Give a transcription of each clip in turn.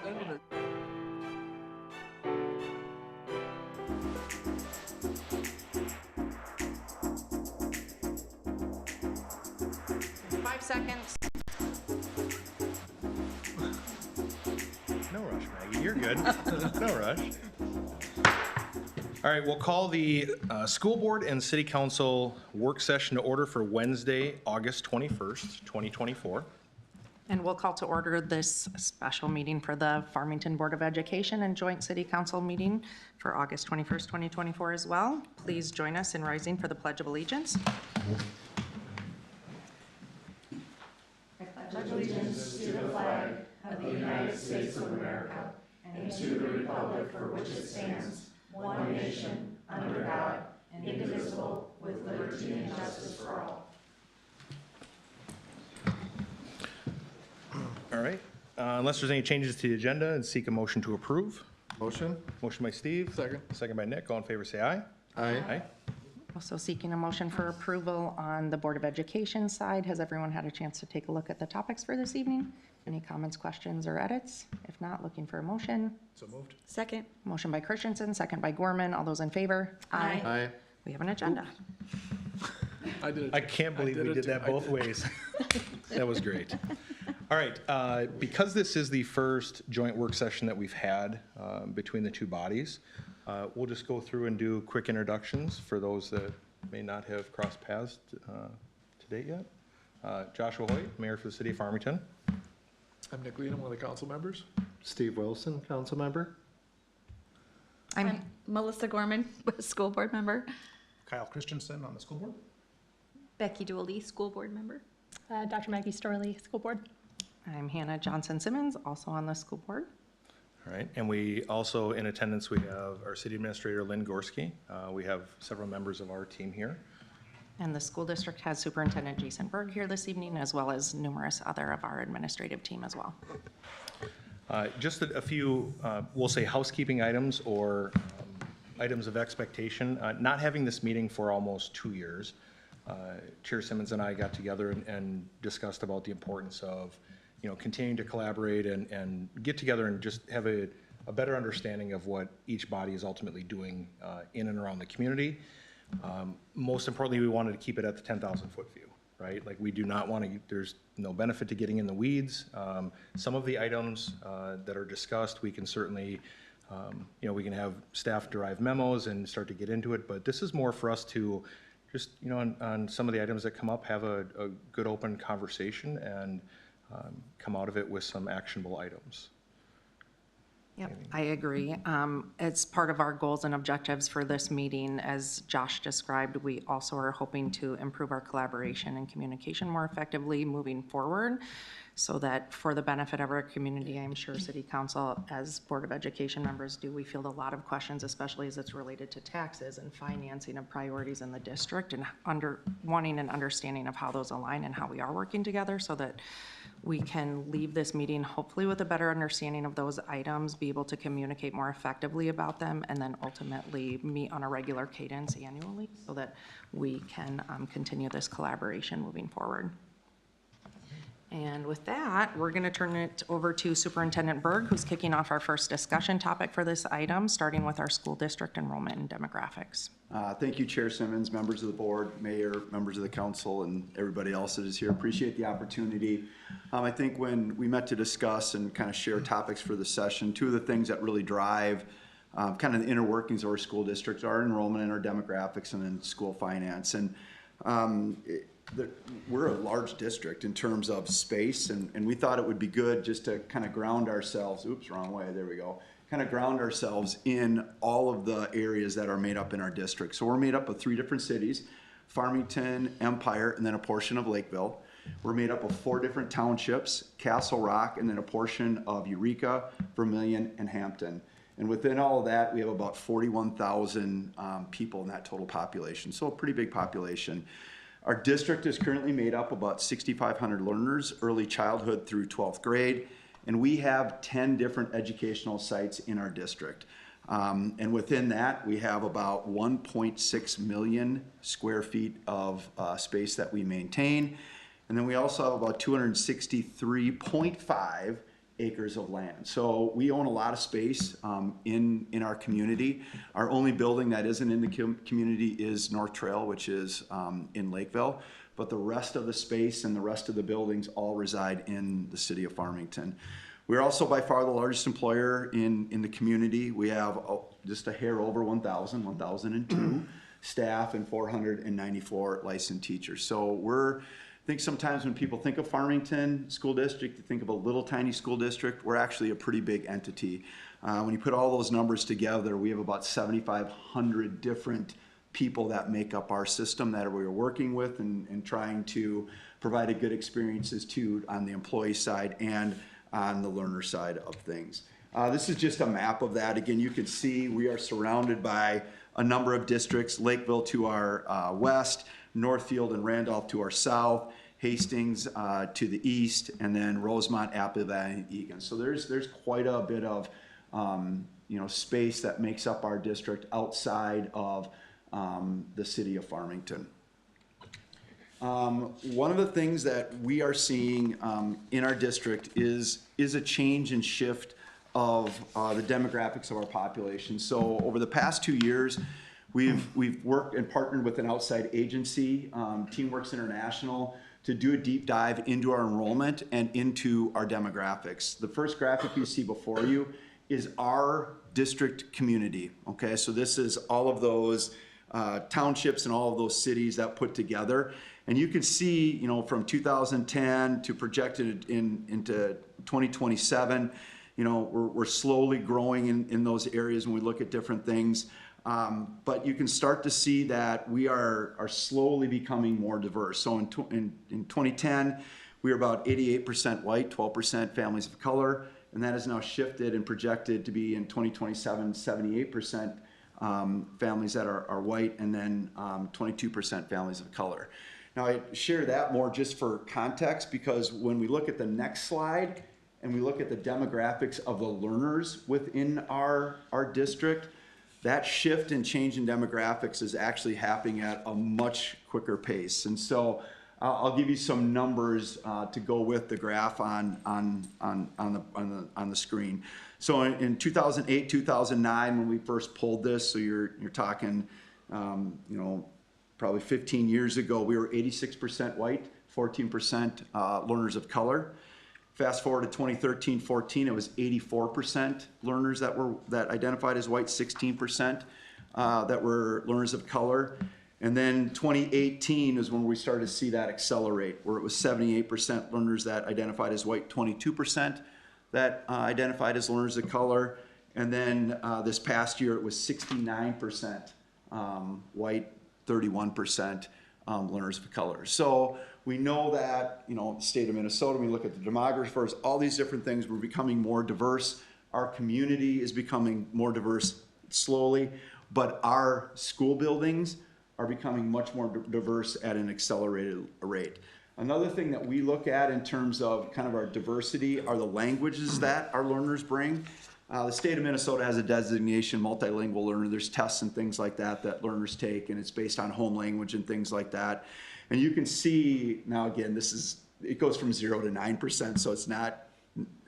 5 seconds. No rush, Maggie. You're good. No rush. All right, we'll call the school board and city council work session to order for Wednesday, August 21st, 2024. And we'll call to order this special meeting for the Farmington Board of Education and joint city council meeting for August 21st, 2024 as well. Please join us in rising for the Pledge of Allegiance. I pledge allegiance to the flag of the United States of America and to the republic for which it stands, one nation, under God, indivisible, with liberty and justice for all. All right, unless there's any changes to the agenda, and seek a motion to approve. Motion? Motion by Steve. Second. Second by Nick. All in favor, say aye. Aye. Aye. Also seeking a motion for approval on the Board of Education side. Has everyone had a chance to take a look at the topics for this evening? Any comments, questions, or edits? If not, looking for a motion. So moved. Second. Motion by Christensen, second by Gorman. All those in favor? Aye. Aye. We have an agenda. I did it. I can't believe we did that both ways. That was great. All right, because this is the first joint work session that we've had between the two bodies, we'll just go through and do quick introductions for those that may not have crossed paths to date yet. Joshua Hoyt, Mayor for the City of Farmington. I'm Nick Leadham, one of the council members. Steve Wilson, council member. I'm Melissa Gorman, school board member. Kyle Christensen on the school board. Becky Dooley, school board member. Dr. Maggie Storley, school board. I'm Hannah Johnson-Simmons, also on the school board. All right, and we also, in attendance, we have our city administrator, Lynn Gorski. We have several members of our team here. And the school district has Superintendent Jason Berg here this evening, as well as numerous other of our administrative team as well. Just a few, we'll say housekeeping items or items of expectation. Not having this meeting for almost 2 years, Chair Simmons and I got together and discussed about the importance of, continuing to collaborate and get together and just have a better understanding of what each body is ultimately doing in and around the community. Most importantly, we wanted to keep it at the 10,000 foot view, right? Like we do not want to, there's no benefit to getting in the weeds. Some of the items that are discussed, we can certainly, we can have staff derive memos and start to get into it, but this is more for us to just, on some of the items that come up, have a good open conversation and come out of it with some actionable items. Yep, I agree. It's part of our goals and objectives for this meeting. As Josh described, we also are hoping to improve our collaboration and communication more effectively moving forward so that for the benefit of our community, I'm sure City Council, as Board of Education members do, we field a lot of questions, especially as it's related to taxes and financing of priorities in the district and wanting an understanding of how those align and how we are working together so that we can leave this meeting hopefully with a better understanding of those items, be able to communicate more effectively about them, and then ultimately meet on a regular cadence annually so that we can continue this collaboration moving forward. And with that, we're going to turn it over to Superintendent Berg, who's kicking off our first discussion topic for this item, starting with our school district enrollment and demographics. Thank you, Chair Simmons, members of the board, mayor, members of the council, and everybody else that is here. Appreciate the opportunity. I think when we met to discuss and kind of share topics for the session, two of the things that really drive kind of the inner workings of our school districts are enrollment and our demographics and then school finance. And we're a large district in terms of space, and we thought it would be good just to kind of ground ourselves, oops, wrong way, there we go, kind of ground ourselves in all of the areas that are made up in our district. So we're made up of 3 different cities, Farmington, Empire, and then a portion of Lakeville. We're made up of 4 different townships, Castle Rock, and then a portion of Eureka, Vermilion, and Hampton. And within all of that, we have about 41,000 people in that total population, so a pretty big population. Our district is currently made up of about 6,500 learners, early childhood through 12th grade, and we have 10 different educational sites in our district. And within that, we have about 1.6 million square feet of space that we maintain. And then we also have about 263.5 acres of land. So we own a lot of space in our community. Our only building that isn't in the community is North Trail, which is in Lakeville. But the rest of the space and the rest of the buildings all reside in the city of Farmington. We're also by far the largest employer in the community. We have just a hair over 1,002 staff and 494 licensed teachers. So I think sometimes when people think of Farmington School District, you think of a little tiny school district. We're actually a pretty big entity. When you put all those numbers together, we have about 7,500 different people that make up our system that we're working with and trying to provide a good experiences to on the employee side and on the learner side of things. This is just a map of that. Again, you can see we are surrounded by a number of districts, Lakeville to our west, Northfield and Randolph to our south, Hastings to the east, and then Rosemont, Apple Valley, and Egan. So there's quite a bit of space that makes up our district outside of the city of Farmington. One of the things that we are seeing in our district is a change and shift of the demographics of our population. So over the past 2 years, we've worked and partnered with an outside agency, TeamWorks International, to do a deep dive into our enrollment and into our demographics. The first graphic you see before you is our district community. Okay, so this is all of those townships and all of those cities that put together. And you can see, from 2010 to projected into 2027, we're slowly growing in those areas when we look at different things. But you can start to see that we are slowly becoming more diverse. So in 2010, we were about 88% white, 12% families of color, and that has now shifted and projected to be in 2027, 78% families that are white, and then 22% families of color. Now I share that more just for context, because when we look at the next slide and we look at the demographics of the learners within our district, that shift and change in demographics is actually happening at a much quicker pace. And so I'll give you some numbers to go with the graph on the screen. So in 2008, 2009, when we first pulled this, so you're talking, probably 15 years ago, we were 86% white, 14% learners of color. Fast forward to 2013, 14, it was 84% learners that identified as white, 16% that were learners of color. And then 2018 is when we started to see that accelerate, where it was 78% learners that identified as white, 22% that identified as learners of color. And then this past year, it was 69% white, 31% learners of color. So we know that, the state of Minnesota, we look at the demographers, all these different things, we're becoming more diverse. Our community is becoming more diverse slowly, but our school buildings are becoming much more diverse at an accelerated rate. Another thing that we look at in terms of kind of our diversity are the languages that our learners bring. The state of Minnesota has a designation, multilingual learner. There's tests and things like that learners take, and it's based on home language and things like that. And you can see, now again, it goes from 0 to 9%, so it's not,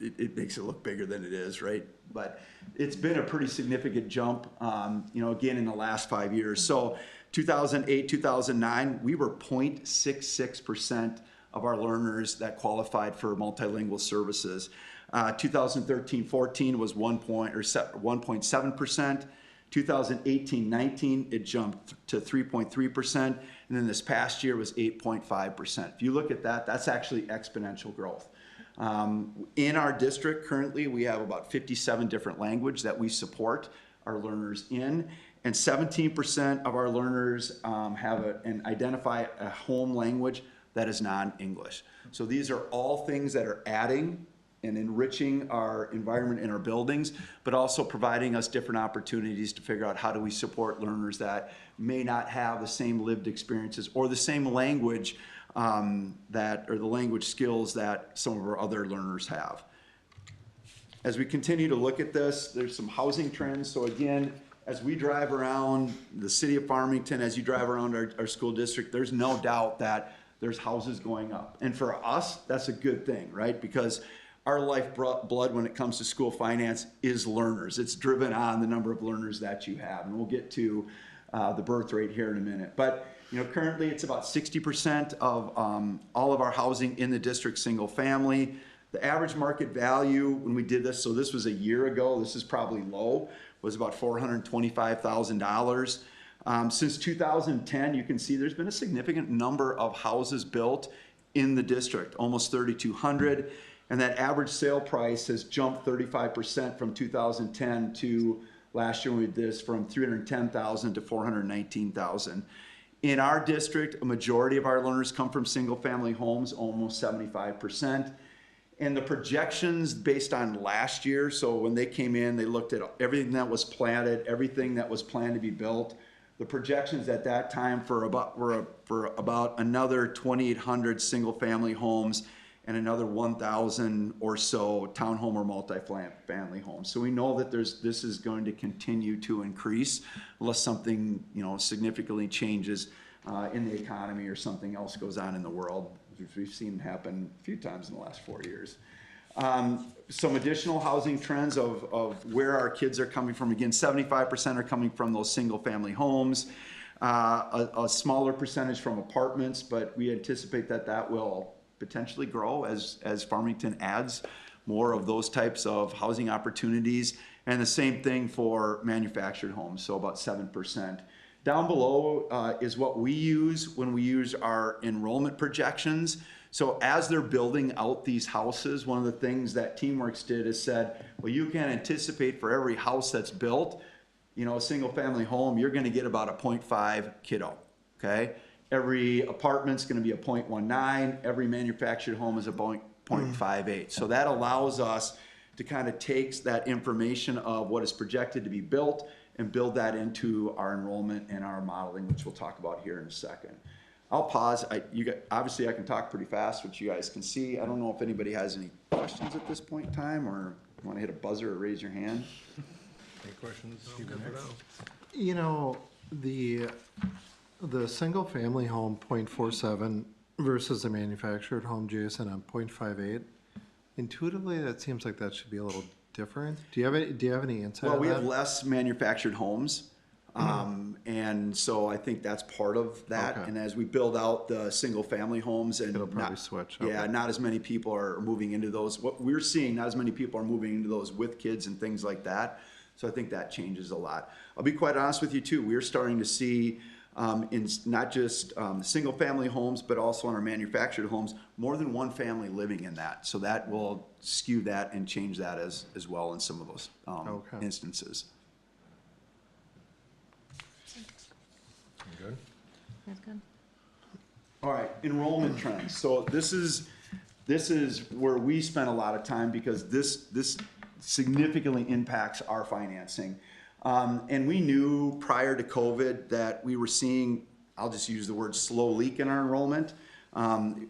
it makes it look bigger than it is, right? But it's been a pretty significant jump, again, in the last 5 years. So 2008, 2009, we were 0.66% of our learners that qualified for multilingual services. 2013, 14 was 1.7%. 2018-19, it jumped to 3.3%, and then this past year was 8.5%. If you look at that, that's actually exponential growth. In our district currently, we have about 57 different languages that we support our learners in, and 17% of our learners have and identify a home language that is non-English. So these are all things that are adding and enriching our environment in our buildings, but also providing us different opportunities to figure out how do we support learners that may not have the same lived experiences or the same language or the language skills that some of our other learners have. As we continue to look at this, there's some housing trends. So again, as we drive around the city of Farmington, as you drive around our school district, there's no doubt that there's houses going up. And for us, that's a good thing, right? Because our lifeblood when it comes to school finance is learners. It's driven on the number of learners that you have. And we'll get to the birth rate here in a minute. But currently it's about 60% of all of our housing in the district single family. The average market value when we did this, so this was a year ago, this is probably low, was about $425,000. Since 2010, you can see there's been a significant number of houses built in the district, almost 3,200. And that average sale price has jumped 35% from 2010 to last year when we did this, from $310,000 to $419,000. In our district, a majority of our learners come from single-family homes, almost 75%. And the projections based on last year, so when they came in, they looked at everything that was planted, everything that was planned to be built. The projections at that time were about another 2,800 single-family homes and another 1,000 or so townhome or multi-family homes. So we know that this is going to continue to increase unless something significantly changes in the economy or something else goes on in the world, which we've seen happen a few times in the last 4 years. Some additional housing trends of where our kids are coming from. Again, 75% are coming from those single-family homes. A smaller percentage from apartments, but we anticipate that will potentially grow as Farmington adds more of those types of housing opportunities. And the same thing for manufactured homes, so about 7%. Down below is what we use when we use our enrollment projections. So as they're building out these houses, one of the things that TeamWorks did is said, well, you can anticipate for every house that's built, a single family home, you're gonna get about a 0.5 kiddo, okay? Every apartment's gonna be a 0.19, every manufactured home is a 0.58. So that allows us to kind of take that information of what is projected to be built and build that into our enrollment and our modeling, which we'll talk about here in a second. I'll pause. Obviously I can talk pretty fast, which you guys can see. I don't know if anybody has any questions at this point in time, or want to hit a buzzer or raise your hand. Any questions? The single family home 0.47 versus the manufactured home, Jason, on 0.58. Intuitively, that seems like that should be a little different. Do you have any insight Well, on we that? have less manufactured homes. And so I think that's part of that. Okay. And as we build out the single family homes and It'll probably switch. Yeah, Okay. not as many people are moving into those. What we're seeing, not as many people are moving into those with kids and things like that. So I think that changes a lot. I'll be quite honest with you too. We're starting to see in not just single family homes, but also in our manufactured homes, more than one family living in that. So that will skew that and change that as well in some of those instances. Good. That's good. All right, enrollment trends. So this is where we spend a lot of time because this significantly impacts our financing. And we knew prior to COVID that we were seeing, I'll just use the word slow leak in our enrollment.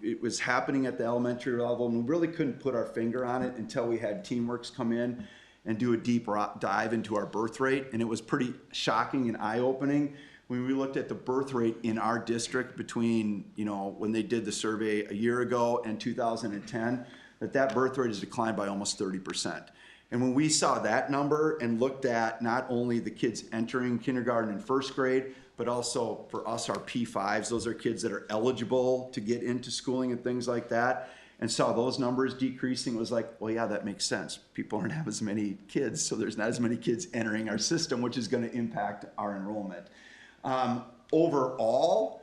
It was happening at the elementary level, and we really couldn't put our finger on it until we had TeamWorks come in and do a deep dive into our birth rate. And it was pretty shocking and eye-opening when we looked at the birth rate in our district between, when they did the survey a year ago and 2010, that birth rate has declined by almost 30%. And when we saw that number and looked at not only the kids entering kindergarten and first grade, but also for us, our P5s, those are kids that are eligible to get into schooling and things like that, and saw those numbers decreasing, it was like, well, yeah, that makes sense. People don't have as many kids, so there's not as many kids entering our system, which is going to impact our enrollment. Overall,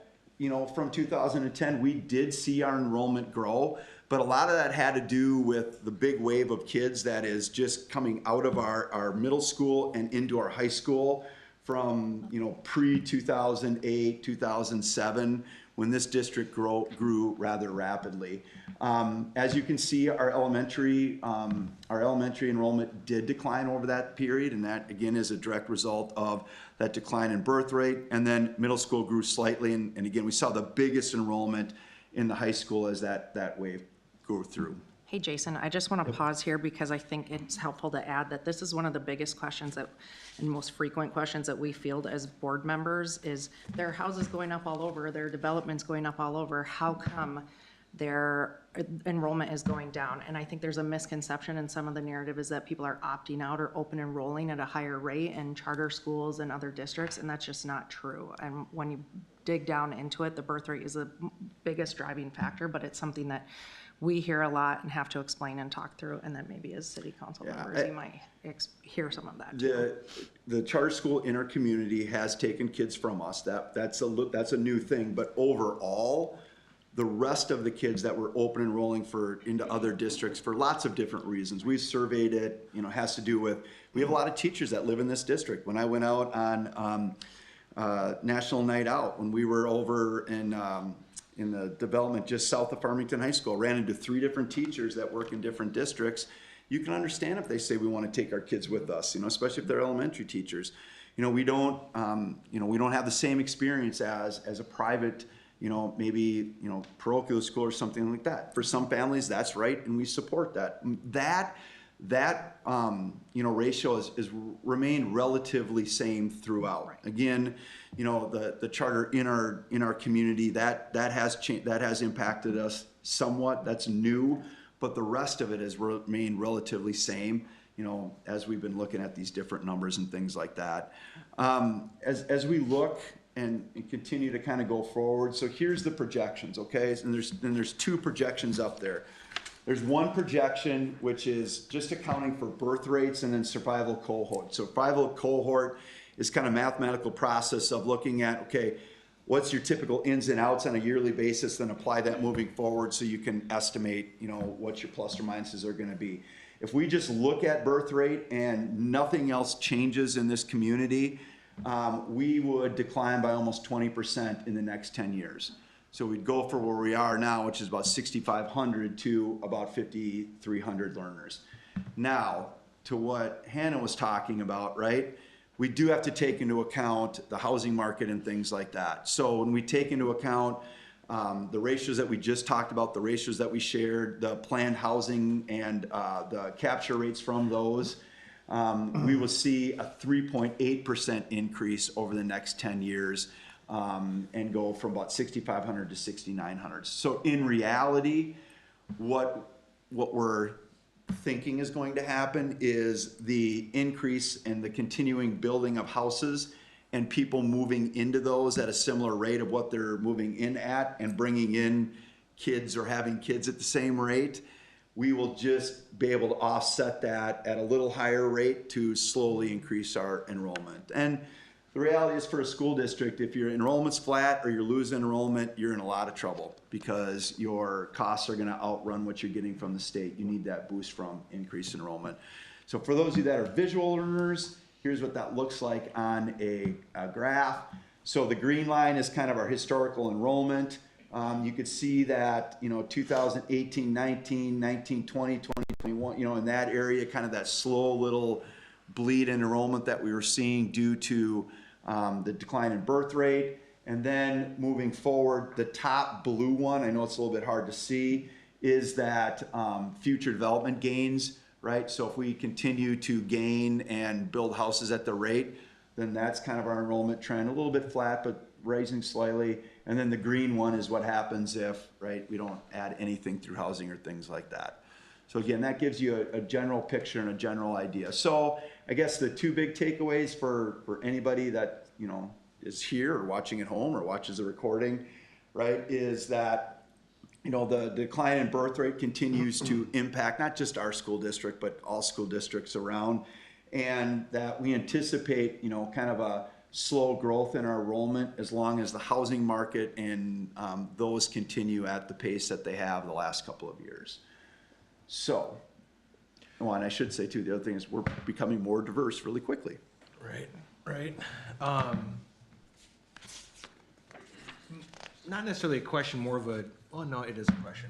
from 2010, we did see our enrollment grow, but a lot of that had to do with the big wave of kids that is just coming out of our middle school and into our high school from, pre-2008, 2007, when this district grew rather rapidly. As you can see, our elementary enrollment did decline over that period, and that again is a direct result of that decline in birth rate. And then middle school grew slightly, and again we saw the biggest enrollment in the high school as that wave go through. Hey, Jason, I just want to pause here because I think it's helpful to add that this is one of the biggest questions and most frequent questions that we field as board members is their houses going up all over, their developments going up all over. How come their enrollment is going down. And I think there's a misconception in some of the narrative is that people are opting out or open enrolling at a higher rate in charter schools and other districts, and that's just not true. And when you dig down into it, the birth rate is the biggest driving factor, but it's something that we hear a lot and have to explain and talk through, and then maybe as city council members, you might hear some of that too. The charter school in our community has taken kids from us. That's a new thing, but overall, the rest of the kids that were open enrolling into other districts for lots of different reasons. We've surveyed it, has to do with, we have a lot of teachers that live in this district. When I went out on National Night Out, when we were over in the development just south of Farmington High School, ran into 3 different teachers that work in different districts. You can understand if they say we want to take our kids with us, especially if they're elementary teachers. We don't have the same experience as a private, maybe, parochial school or something like that. For some families, that's right, and we support that. That ratio has remained relatively same throughout. Right. Again, the charter in our community that has impacted us somewhat. That's new, but the rest of it has remained relatively same. As we've been looking at these different numbers and things like that. As we look and continue to kind of go forward. So here's the projections, okay? And there's 2 projections up there. There's one projection, which is just accounting for birth rates and then survival cohort. So survival cohort is kind of mathematical process of looking at, okay, what's your typical ins and outs on a yearly basis, then apply that moving forward so you can estimate, what your plus or minuses are gonna be. If we just look at birth rate and nothing else changes in this community, we would decline by almost 20% in the next 10 years. So we'd go from where we are now, which is about 6,500 to about 5,300 learners. Now, to what Hannah was talking about, right? We do have to take into account the housing market and things like that. So when we take into account the ratios that we just talked about, the ratios that we shared, the planned housing and the capture rates from those, we will see a 3.8% increase over the next 10 years. And go from about 6,500 to 6,900. So in reality, what we're thinking is going to happen is the increase in the continuing building of houses and people moving into those at a similar rate of what they're moving in at and bringing in kids or having kids at the same rate. We will just be able to offset that at a little higher rate to slowly increase our enrollment. And the reality is for a school district, if your enrollment's flat or you're losing enrollment, you're in a lot of trouble because your costs are going to outrun what you're getting from the state. You need that boost from increased enrollment. So for those of you that are visual learners, here's what that looks like on a graph. So the green line is kind of our historical enrollment. You could see that, 2018, 19, 19, 20, 20, 21, in that area, kind of that slow little bleed in enrollment that we were seeing due to the decline in birth rate. And then moving forward, the top blue one, I know it's a little bit hard to see, is that future development gains, right? So if we continue to gain and build houses at the rate, then that's kind of our enrollment trend, a little bit flat, but rising slightly. And then the green one is what happens if, right, we don't add anything through housing or things like that. So again, that gives you a general picture and a general idea. So I guess the 2 big takeaways for anybody that, is here or watching at home or watches the recording, right, is that, the decline in birth rate continues to impact not just our school district, but all school districts around. And that we anticipate, kind of a slow growth in our enrollment as long as the housing market and those continue at the pace that they have the last couple of years. So, and I should say too, the other thing is we're becoming more diverse really quickly. Right. Not necessarily a question, more of no, it is a question.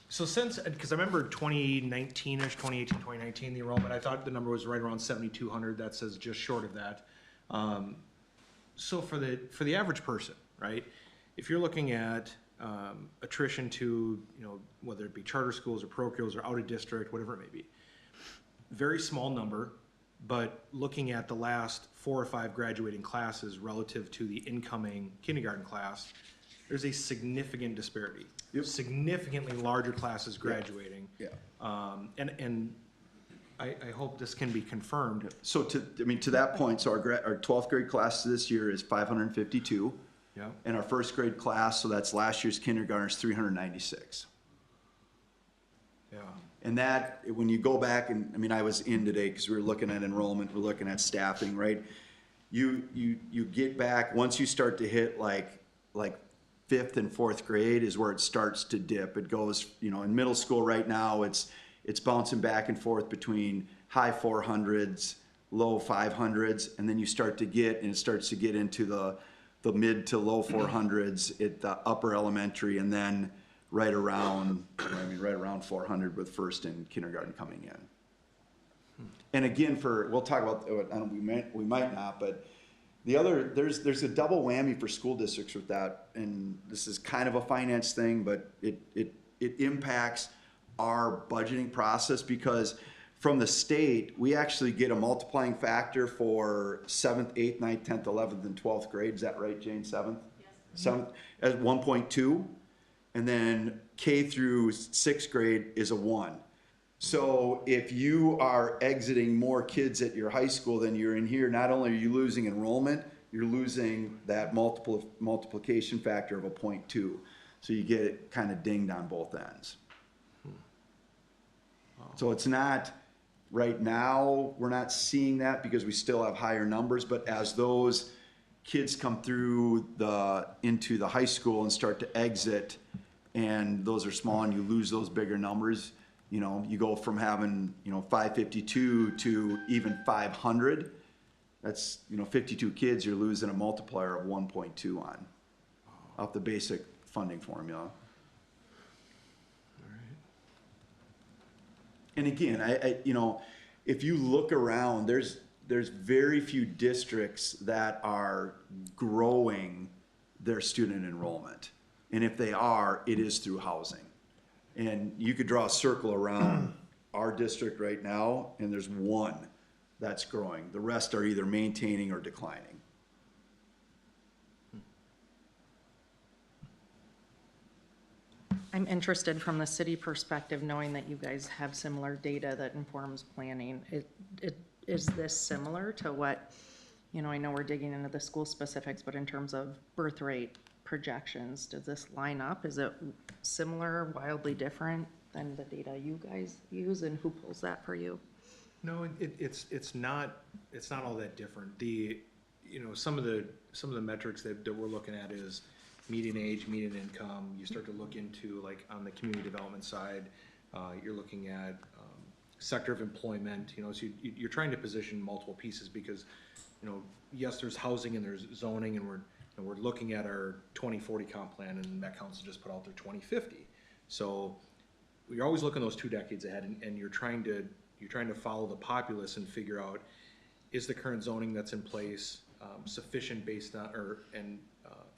So because I remember 2019-ish, 2018, 2019, the enrollment, I thought the number was right around 7,200. That says just short of that. So for the average person, right, if you're looking at attrition to, whether it be charter schools or parochials or out of district, whatever it may be, very small number, but looking at the last 4 or 5 graduating classes relative to the incoming kindergarten class, there's a significant disparity. significantly larger classes graduating. Yeah. And I hope this can be confirmed. So to that point, so our 12th grade class this year is 552. Yeah. And our first grade class, so that's last year's kindergarten, is 396. Yeah. And that, when you go back, and I mean, I was in today because we were looking at enrollment, we're looking at staffing, right? You get back, once you start to hit like 5th and 4th grade is where it starts to dip. It goes, in middle school right now, it's bouncing back and forth between high 400s, low 500s, and then you start to get, and it starts to get into the mid to low 400s at the upper elementary, and then right around 400 with first and kindergarten coming in. And again, we'll talk about, we might not, but there's a double whammy for school districts with that, and this is kind of a finance thing, but it impacts our budgeting process, because from the state, we actually get a multiplying factor for 7th, 8th, 9th, 10th, 11th, and 12th grade. Is that right, Jane? 7th? Yes. 7th at 1.2. And then K through 6th grade is a 1. So if you are exiting more kids at your high school than you're in here, not only are you losing enrollment, you're losing that multiplication factor of a 0.2. So you get it kind of dinged on both ends. So it's not, right now, we're not seeing that because we still have higher numbers, but as those kids come through into the high school and start to exit, and those are small and you lose those bigger numbers, you go from having, 552 to even 500. That's, 52 kids, you're losing a multiplier of 1.2 on, off the basic funding formula. And again, if you look around, there's very few districts that are growing their student enrollment. And if they are, it is through housing. And you could draw a circle around our district right now, and there's one that's growing. The rest are either maintaining or declining. I'm interested from the city perspective, knowing that you guys have similar data that informs planning. Is this similar to what, I know we're digging into the school specifics, but in terms of birth rate projections, does this line up? Is it similar, wildly different than the data you guys use, and who pulls that for you? No, it's not all that different. Some of the metrics that we're looking at is median age, median income. You start to look into, like, on the community development side, you're looking at sector of employment, so you're trying to position multiple pieces because, yes, there's housing and there's zoning, and we're looking at our 2040 comp plan, and Met Council just put out their 2050. So you're always looking those 2 decades ahead, and you're trying to follow the populace and figure out, is the current zoning that's in place sufficient based on,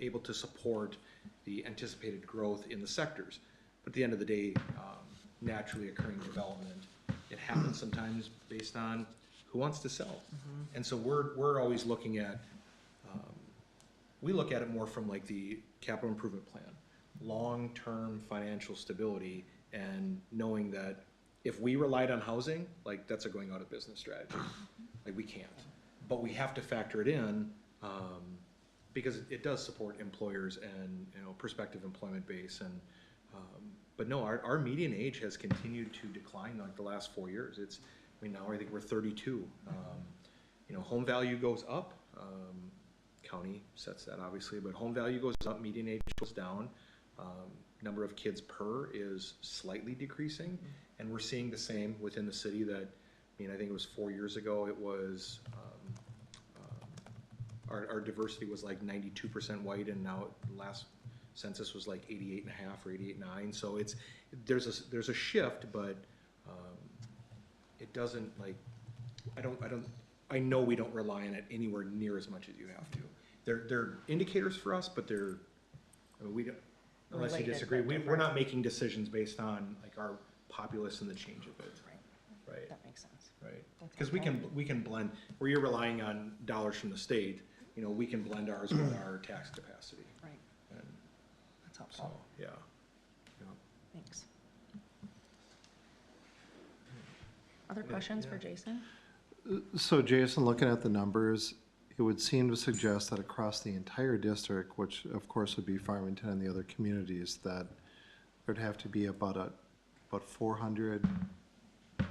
able to support the anticipated growth in the sectors. But at the end of the day, naturally occurring development, it happens sometimes based on who wants to sell. Mm-hmm. And so we're always looking at, we look at it more from like the capital improvement plan, long-term financial stability, and knowing that if we relied on housing, like, that's a going out of business strategy. Like, we can't, but we have to factor it in, because it does support employers and, prospective employment base. And but no, our median age has continued to decline like the last 4 years. Now I think we're 32. Home value goes up. County sets that, obviously, but home value goes up, median age goes down. Number of kids per is slightly decreasing, and we're seeing the same within the city. That, I think it was 4 years ago, it was our diversity was like 92% white, and now last census was like 88.5 or 88.9. So there's a shift, but it doesn't, like, I know we don't rely on it anywhere near as much as you have to. They're indicators for us, but we don't, unless you disagree, we're not making decisions based on like our populace and the change of it. Right. That makes sense. Right. Because we can blend, where you're relying on dollars from the state, we can blend ours with our tax capacity. Right. And That's so, helpful. yeah. Thanks. Other questions for Jason? So Jason, looking at the numbers, it would seem to suggest that across the entire district, which of course would be Farmington and the other communities, that there'd have to be about 400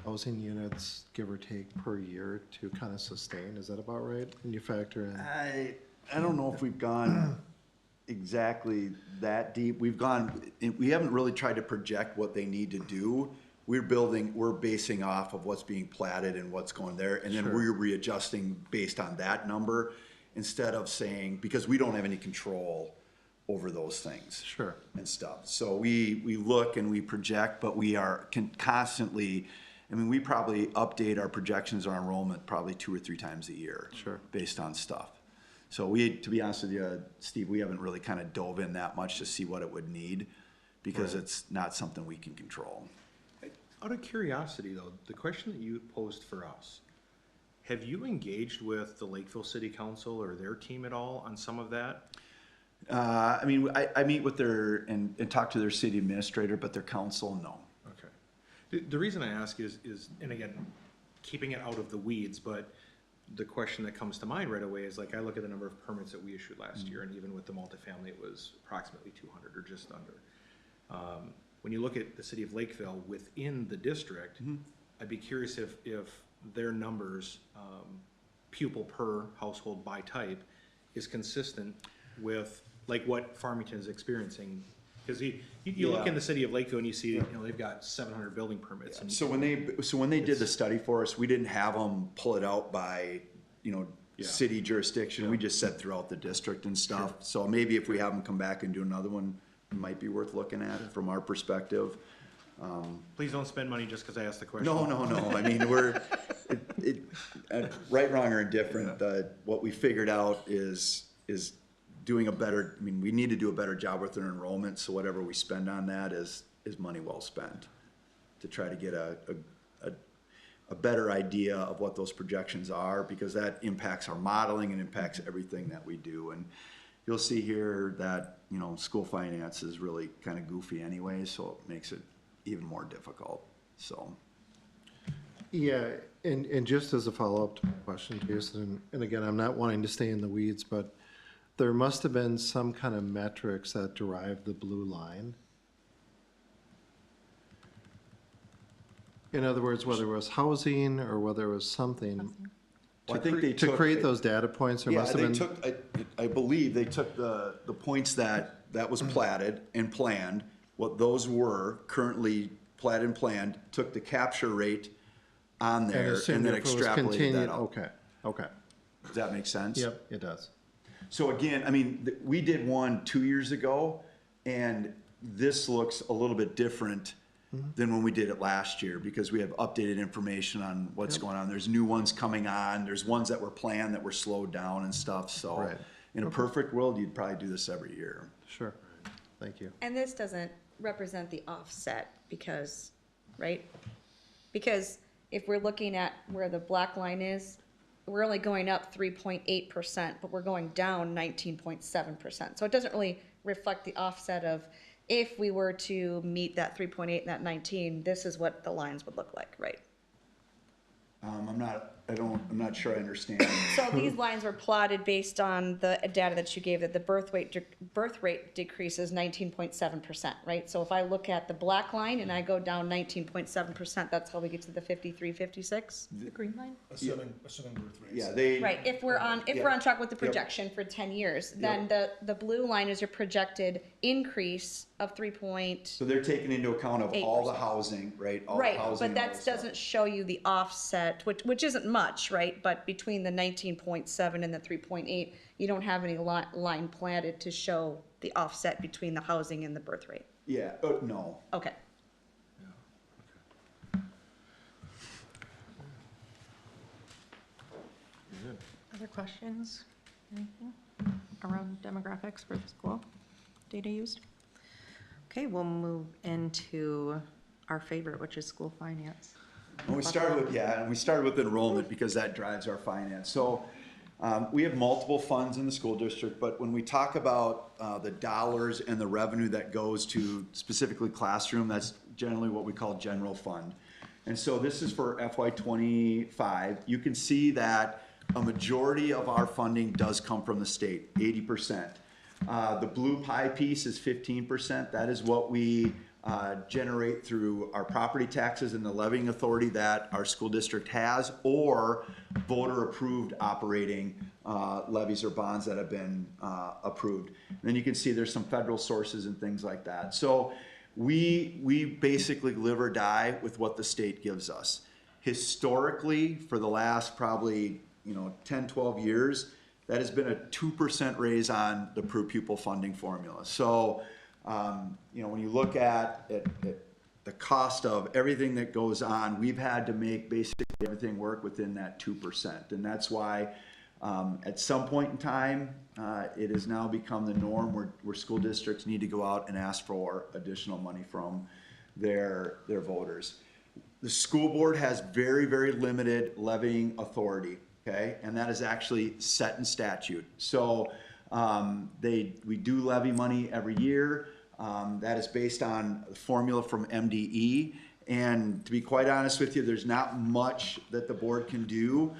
housing units, give or take, per year to kind of sustain. Is that about right? And you factor in? I don't know if we've gone exactly that deep. We haven't really tried to project what they need to do. We're basing off of what's being platted and what's going there, and then Sure. we're readjusting based on that number instead of saying, because we don't have any control over those things. Sure. And stuff. So we look and we project, but we can constantly, I mean, we probably update our projections on enrollment probably 2 or 3 times a year. Sure. Based on stuff. So to be honest with you, Steve, we haven't really kind of dove in that much to see what it would need because it's not something we can control. Out of curiosity though, the question that you posed for us, have you engaged with the Lakeville City Council or their team at all on some of that? I mean, I meet with and talk to their city administrator, but their council, no. Okay. The reason I ask is, and again, keeping it out of the weeds, but the question that comes to mind right away is like, I look at the number of permits that we issued last year, and even with the multifamily, it was approximately 200 or just under. When you look at the city of Lakeville within the district, I'd be curious if their numbers, pupil per household by type, is consistent with like what Farmington is experiencing. Because you look in the city of Lakeville and you see, they've got 700 building permits. And So when they did the study for us, we didn't have them pull it out by, city jurisdiction. We just said throughout the district and stuff. So maybe if we have them come back and do another one, it might be worth looking at from our perspective. Please don't spend money just because I asked the question. No. I mean, right, wrong, or indifferent. What we figured out is doing we need to do a better job with their enrollment. So whatever we spend on that is money well spent to try to get a better idea of what those projections are, because that impacts our modeling and impacts everything that we do. And you'll see here that, school finance is really kind of goofy anyway, so it makes it even more difficult, so. Yeah, and just as a follow-up to my question, Jason, and again, I'm not wanting to stay in the weeds, but there must have been some kind of metrics that derive the blue line. In other words, whether it was housing or whether it was something. Well, I think they To took- create those data points, there must have been. I believe they took the points that was platted and planned, what those were currently platted and planned, took the capture rate on there and then extrapolated that out. Okay. Does that make sense? Yep, it does. So again, I mean, we did one 2 years ago, and this looks a little bit different than when we did it last year, because we have updated information on what's going on. There's new ones coming on, there's ones that were planned that were slowed down and stuff, so. Right. In a perfect world, you'd probably do this every year. Sure, thank you. And this doesn't represent the offset because, right? Because if we're looking at where the black line is, we're only going up 3.8%, but we're going down 19.7%. So it doesn't really reflect the offset of if we were to meet that 3.8 and that 19, this is what the lines would look like, right? I'm not sure I understand. So these lines were plotted based on the data that you gave, that the birth rate decreases 19.7%, right? So if I look at the black line and I go down 19.7%, that's how we get to the 53, 56? The green line? Assuming birth rates. Yeah, they. Right, if we're on track with the projection for 10 years, then the blue line is your projected increase of 3 point. So they're taking into account of all the 8%. housing, right? All the Right, housing but and all that the stuff. doesn't show you the offset, which isn't much, right? But between the 19.7 and the 3.8, you don't have any line planted to show the offset between the housing and the birth rate. Yeah, no. Okay. Other questions? Anything around demographics for the school data used? Okay, we'll move into our favorite, which is school finance. And we started with enrollment because that drives our finance. So, We have multiple funds in the school district, but when we talk about the dollars and the revenue that goes to specifically classroom, that's generally what we call general fund. And so this is for FY '25. You can see that a majority of our funding does come from the state, 80%. The blue pie piece is 15%. That is what we generate through our property taxes and the levying authority that our school district has, or voter-approved operating levies or bonds that have been approved. And then you can see there's some federal sources and things like that. So we basically live or die with what the state gives us. Historically, for the last probably 10, 12 years, that has been a 2% raise on the per pupil funding formula. So when you look at the cost of everything that goes on, we've had to make basically everything work within that 2%. And that's why at some point in time, it has now become the norm where school districts need to go out and ask for additional money from their voters. The school board has very, very limited levying authority, okay? And that is actually set in statute. So we do levy money every year. That is based on the formula from MDE. And to be quite honest with you, there's not much that the board can do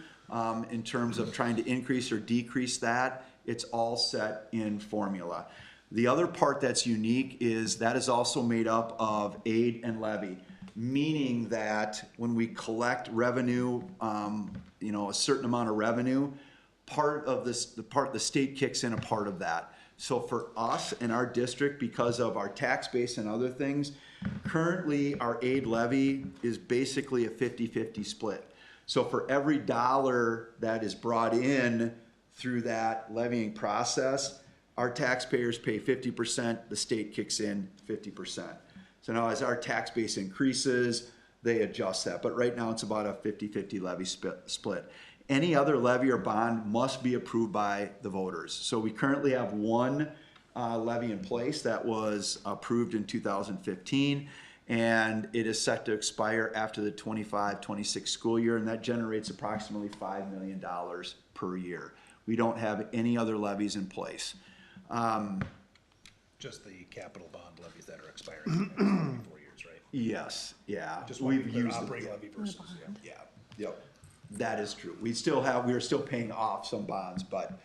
in terms of trying to increase or decrease that. It's all set in formula. The other part that's unique is that is also made up of aid and levy, meaning that when we collect revenue, a certain amount of revenue, part of the state kicks in a part of that. So for us in our district, because of our tax base and other things, currently our aid levy is basically a 50-50 split. So for every dollar that is brought in through that levying process, our taxpayers pay 50%, the state kicks in 50%. So now as our tax base increases, they adjust that. But right now it's about a 50-50 levy split. Any other levy or bond must be approved by the voters. So we currently have one levy in place that was approved in 2015, and it is set to expire after the 25-26 school year, and that generates approximately $5 million per year. We don't have any other levies in place. Just the capital bond levies that are expiring in the next 4 years, right? Yes, yeah. Just want to be clear, used operating the- levy versus, yeah. Yep, that is true. We are still paying off some bonds, but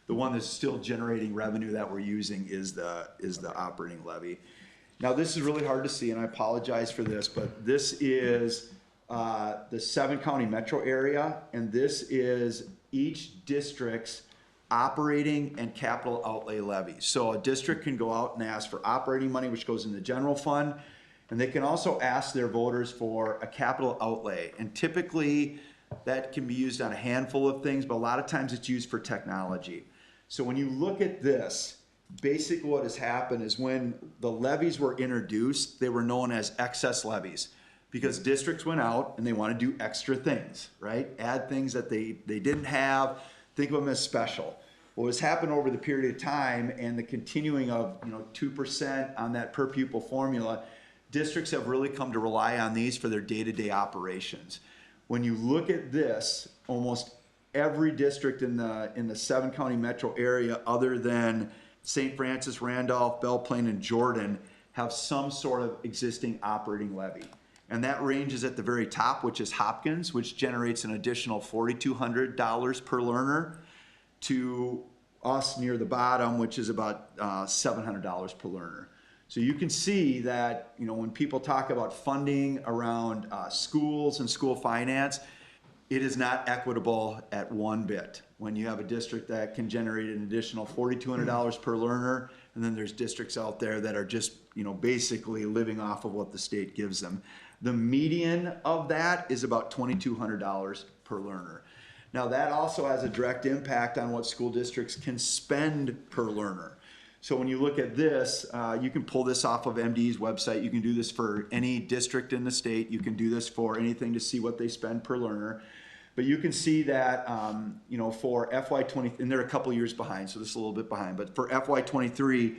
the one that's still generating revenue that we're using is the operating levy. Now, this is really hard to see, and I apologize for this, but this is the 7-county metro area, and this is each district's operating and capital outlay levies. So a district can go out and ask for operating money, which goes in the general fund, and they can also ask their voters for a capital outlay. And typically, that can be used on a handful of things, but a lot of times it's used for technology. So when you look at this, basically what has happened is when the levies were introduced, they were known as excess levies because districts went out and they want to do extra things, right? Add things that they didn't have, think of them as special. What has happened over the period of time and the continuing of 2% on that per pupil formula, districts have really come to rely on these for their day-to-day operations. When you look at this, almost every district in the 7-county metro area other than St. Francis, Randolph, Belle Plaine, and Jordan have some sort of existing operating levy. And that ranges at the very top, which is Hopkins, which generates an additional $4,200 per learner, to us near the bottom, which is about $700 per learner. So you can see that, when people talk about funding around schools and school finance, it is not equitable at one bit. When you have a district that can generate an additional $4,200 per learner, and then there's districts out there that are just, basically living off of what the state gives them. The median of that is about $2,200 per learner. Now that also has a direct impact on what school districts can spend per learner. So when you look at this, you can pull this off of MDE's website. You can do this for any district in the state. You can do this for anything to see what they spend per learner. But you can see that, for FY20, and they're a couple years behind, so this is a little bit behind. But for FY23,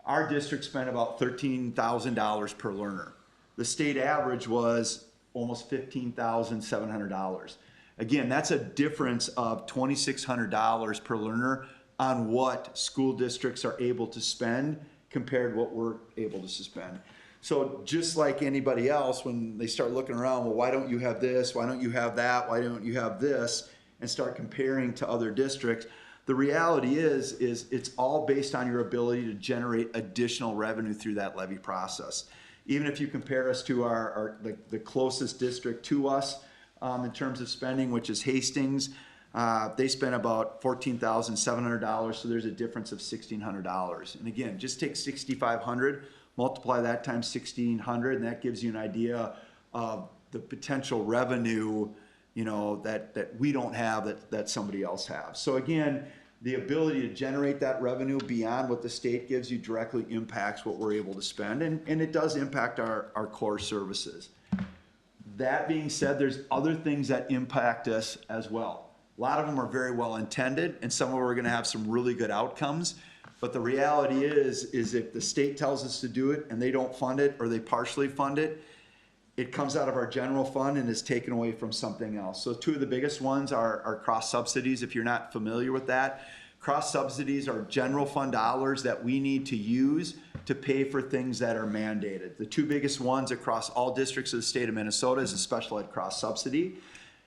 our district spent about $13,000 per learner. The state average was almost $15,700. Again, that's a difference of $2,600 per learner on what school districts are able to spend compared to what we're able to spend. So just like anybody else, when they start looking around, well, why don't you have this? Why don't you have that? Why don't you have this? And start comparing to other districts. The reality is it's all based on your ability to generate additional revenue through that levy process. Even if you compare us to the closest district to us in terms of spending, which is Hastings, they spent about $14,700, so there's a difference of $1,600. And again, just take $6,500, multiply that times $1,600, and that gives you an idea of the potential revenue, you know, that we don't have that somebody else has. So again, the ability to generate that revenue beyond what the state gives you directly impacts what we're able to spend, and it does impact our core services. That being said, there's other things that impact us as well. A lot of them are very well intended, and some of them are gonna have some really good outcomes. But the reality is if the state tells us to do it and they don't fund it, or they partially fund it, it comes out of our general fund and is taken away from something else. So two of the biggest ones are cross subsidies. If you're not familiar with that, cross subsidies are general fund dollars that we need to use to pay for things that are mandated. The two biggest ones across all districts of the state of Minnesota is a special ed cross subsidy.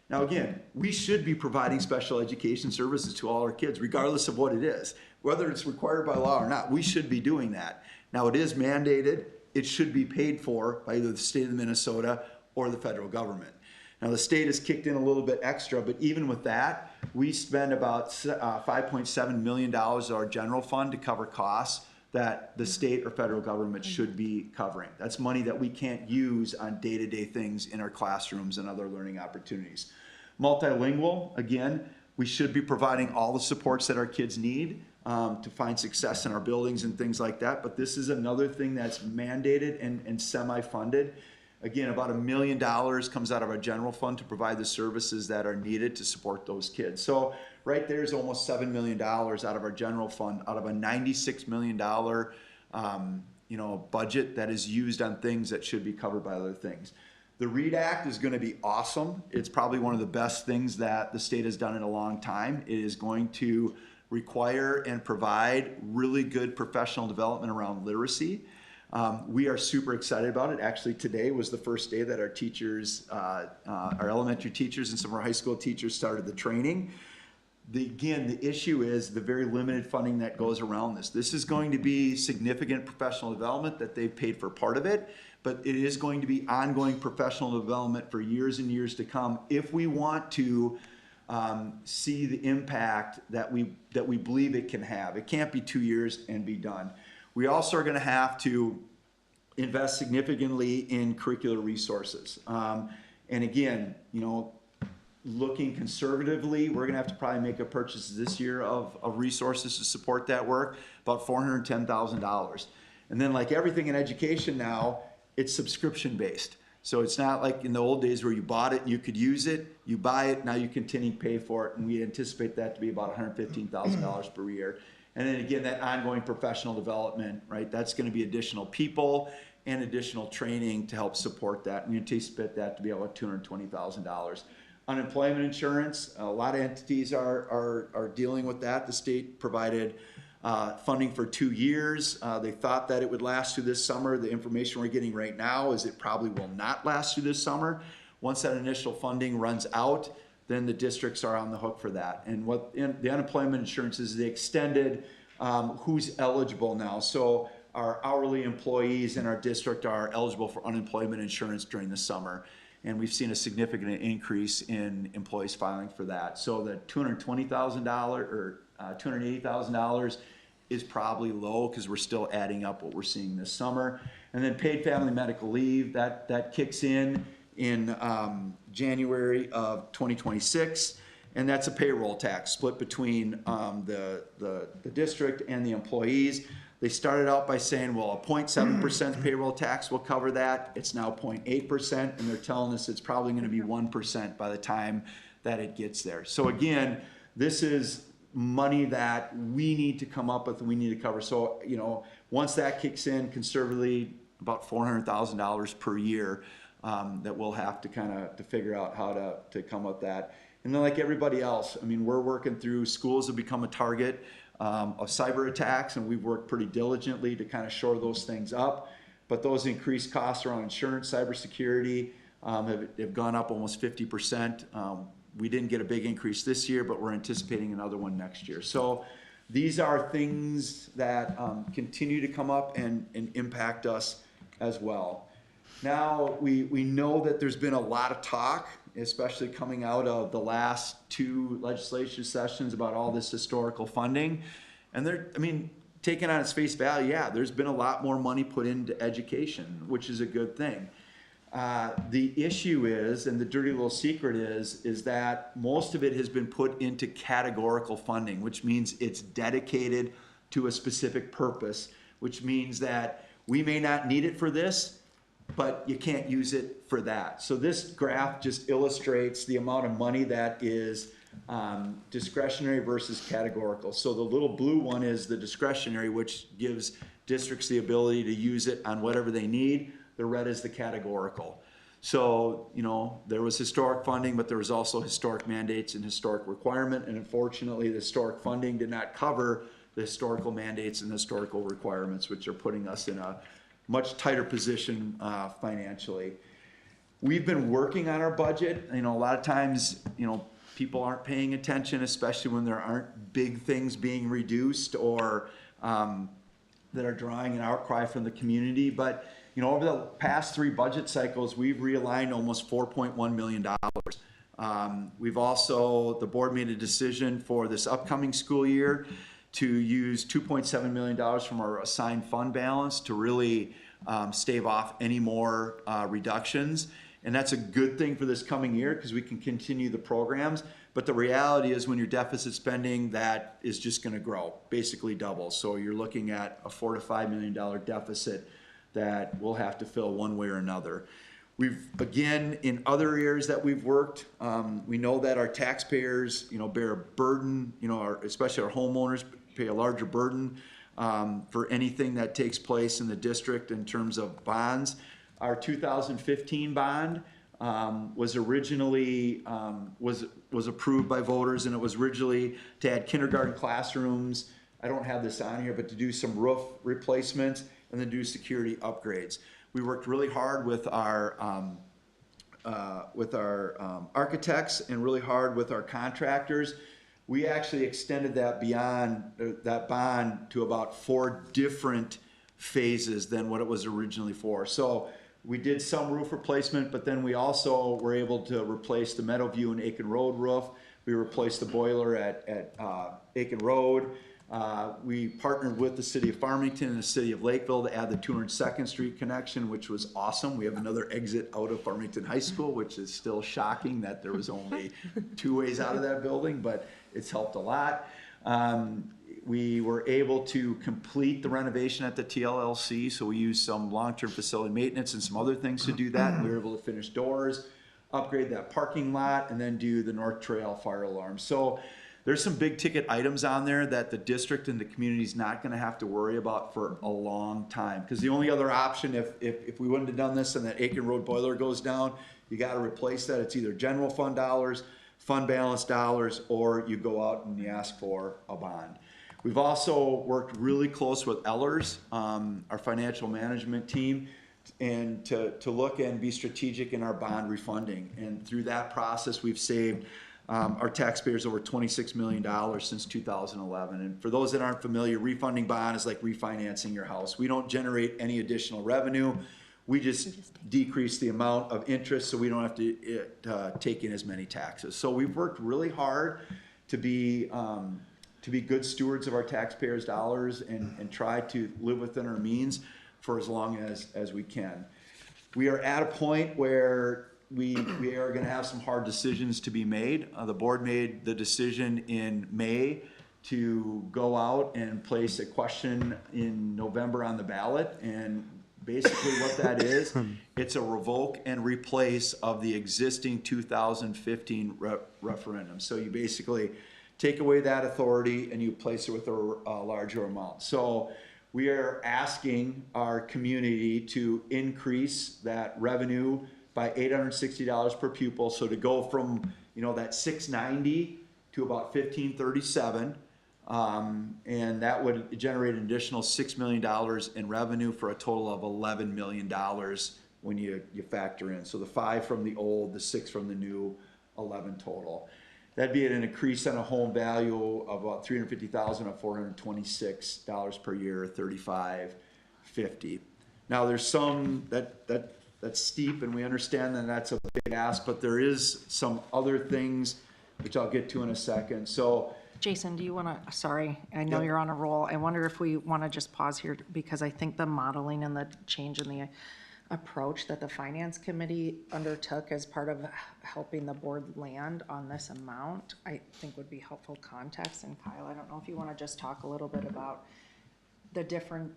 Now again, we should be providing special education services to all our kids, regardless of what it is. Whether it's required by law or not, we should be doing that. Now it is mandated. It should be paid for by either the state of Minnesota or the federal government. Now the state has kicked in a little bit extra, but even with that, we spend about $5.7 million of our general fund to cover costs that the state or federal government should be covering. That's money that we can't use on day-to-day things in our classrooms and other learning opportunities. Multilingual, again, we should be providing all the supports that our kids need to find success in our buildings and things like that, but this is another thing that's mandated and semi-funded. Again, about $1 million comes out of our general fund to provide the services that are needed to support those kids. So right there's almost $7 million out of our general fund, out of a $96 million budget that is used on things that should be covered by other things. The READ Act is going to be awesome. It's probably one of the best things that the state has done in a long time. It is going to require and provide really good professional development around literacy. We are super excited about it. Actually, today was the first day that our teachers, our elementary teachers and some of our high school teachers started the training. Again, the issue is the very limited funding that goes around this. This is going to be significant professional development that they've paid for part of it, but it is going to be ongoing professional development for years and years to come if we want to see the impact that we believe it can have. It can't be 2 years and be done. We also are going to have to invest significantly in curricular resources. And again, you know, looking conservatively, we're going to have to probably make a purchase this year of resources to support that work, about $410,000. And then like everything in education now, it's subscription based. So it's not like in the old days where you bought it and you could use it, you buy it, now you continue to pay for it, and we anticipate that to be about $115,000 per year. And then again, that ongoing professional development, right? That's going to be additional people and additional training to help support that. And we anticipate that to be about $220,000. Unemployment insurance, a lot of entities are dealing with that. The state provided funding for 2 years. They thought that it would last through this summer. The information we're getting right now is it probably will not last through this summer. Once that initial funding runs out, then the districts are on the hook for that. And what the unemployment insurance is, they extended who's eligible now. So our hourly employees in our district are eligible for unemployment insurance during the summer. And we've seen a significant increase in employees filing for that. So the $220,000 or $280,000 is probably low because we're still adding up what we're seeing this summer. And then paid family medical leave, that kicks in January of 2026, and that's a payroll tax split between the district and the employees. They started out by saying, well, a 0.7% payroll tax will cover that. It's now 0.8%, and they're telling us it's probably going to be 1% by the time that it gets there. So again, this is money that we need to come up with and we need to cover. So, you know, once that kicks in, conservatively, about $400,000 per year that we'll have to kind of figure out how to come with that. And then like everybody else, I mean, we're working through, schools have become a target of cyber attacks, and we've worked pretty diligently to kind of shore those things up. But those increased costs around insurance, cybersecurity have gone up almost 50%. We didn't get a big increase this year, but we're anticipating another one next year. So these are things that continue to come up and impact us as well. Now, we know that there's been a lot of talk, especially coming out of the last 2 legislative sessions, about all this historical funding. And I mean, taken on its face value, yeah, there's been a lot more money put into education, which is a good thing. The issue is, and the dirty little secret is that most of it has been put into categorical funding, which means it's dedicated to a specific purpose, which means that we may not need it for this, but you can't use it for that. So this graph just illustrates the amount of money that is discretionary versus categorical. So the little blue one is the discretionary, which gives districts the ability to use it on whatever they need. The red is the categorical. So, you know, there was historic funding, but there was also historic mandates and historic requirement. And unfortunately, the historic funding did not cover the historical mandates and historical requirements, which are putting us in a much tighter position financially. We've been working on our budget. You know, a lot of times, you know, people aren't paying attention, especially when there aren't big things being reduced or that are drawing an outcry from the community. But, you know, over the past 3 budget cycles, we've realigned almost $4.1 million. We've also, the board made a decision for this upcoming school year to use $2.7 million from our assigned fund balance to really stave off any more reductions. And that's a good thing for this coming year because we can continue the programs. But the reality is when you're deficit spending, that is just going to grow, basically double. So you're looking at a $4 to $5 million deficit that we'll have to fill one way or another. We've, again, in other areas that we've worked, we know that our taxpayers, you know, bear a burden, you know, especially our homeowners pay a larger burden for anything that takes place in the district in terms of bonds. Our 2015 bond was originally, was approved by voters, and it was originally to add kindergarten classrooms. I don't have this on here, but to do some roof replacements and then do security upgrades. We worked really hard with our architects and really hard with our contractors. We actually extended that beyond that bond to about 4 different phases than what it was originally for. So we did some roof replacement, but then we also were able to replace the Meadowview and Aiken Road roof. We replaced the boiler at Aiken Road. We partnered with the city of Farmington and the city of Lakeville to add the 202nd Street connection, which was awesome. We have another exit out of Farmington High School, which is still shocking that there was only 2 ways out of that building, but it's helped a lot. We were able to complete the renovation at the TLLC, so we used some long-term facility maintenance and some other things to do that. We were able to finish doors, upgrade that parking lot, and then do the North Trail fire alarm. So there's some big ticket items on there that the district and the community is not going to have to worry about for a long time. Because the only other option, if we wouldn't have done this and that Aiken Road boiler goes down, you got to replace that. It's either general fund dollars, fund balance dollars, or you go out and you ask for a bond. We've also worked really close with Ellers, our financial management team, and to look and be strategic in our bond refunding. And through that process, we've saved our taxpayers over $26 million since 2011. And for those that aren't familiar, refunding bond is like refinancing your house. We don't generate any additional revenue. We just decrease the amount of interest so we don't have to take in as many taxes. So we've worked really hard to be good stewards of our taxpayers' dollars and try to live within our means for as long as we can. We are at a point where we are going to have some hard decisions to be made. The board made the decision in May to go out and place a question in November on the ballot. And basically what that is, it's a revoke and replace of the existing 2015 referendum. So you basically take away that authority and you place it with a larger amount. So we are asking our community to increase that revenue by $860 per pupil. So to go from, that 690 to about 1537. And that would generate an additional $6 million in revenue for a total of $11 million when you factor in. So the 5 from the old, the 6 from the new, 11 total. That'd be at an increase on a home value of about $350,000 of $426 per year, $35.50. Now there's some that's steep, and we understand that that's a big ask, but there is some other things which I'll get to in a second. So Jason, do you want to, sorry, I know Yep. you're on a roll. I wonder if we want to just pause here because I think the modeling and the change in the approach that the finance committee undertook as part of helping the board land on this amount, I think would be helpful context. And Kyle, I don't know if you want to just talk a little bit about the different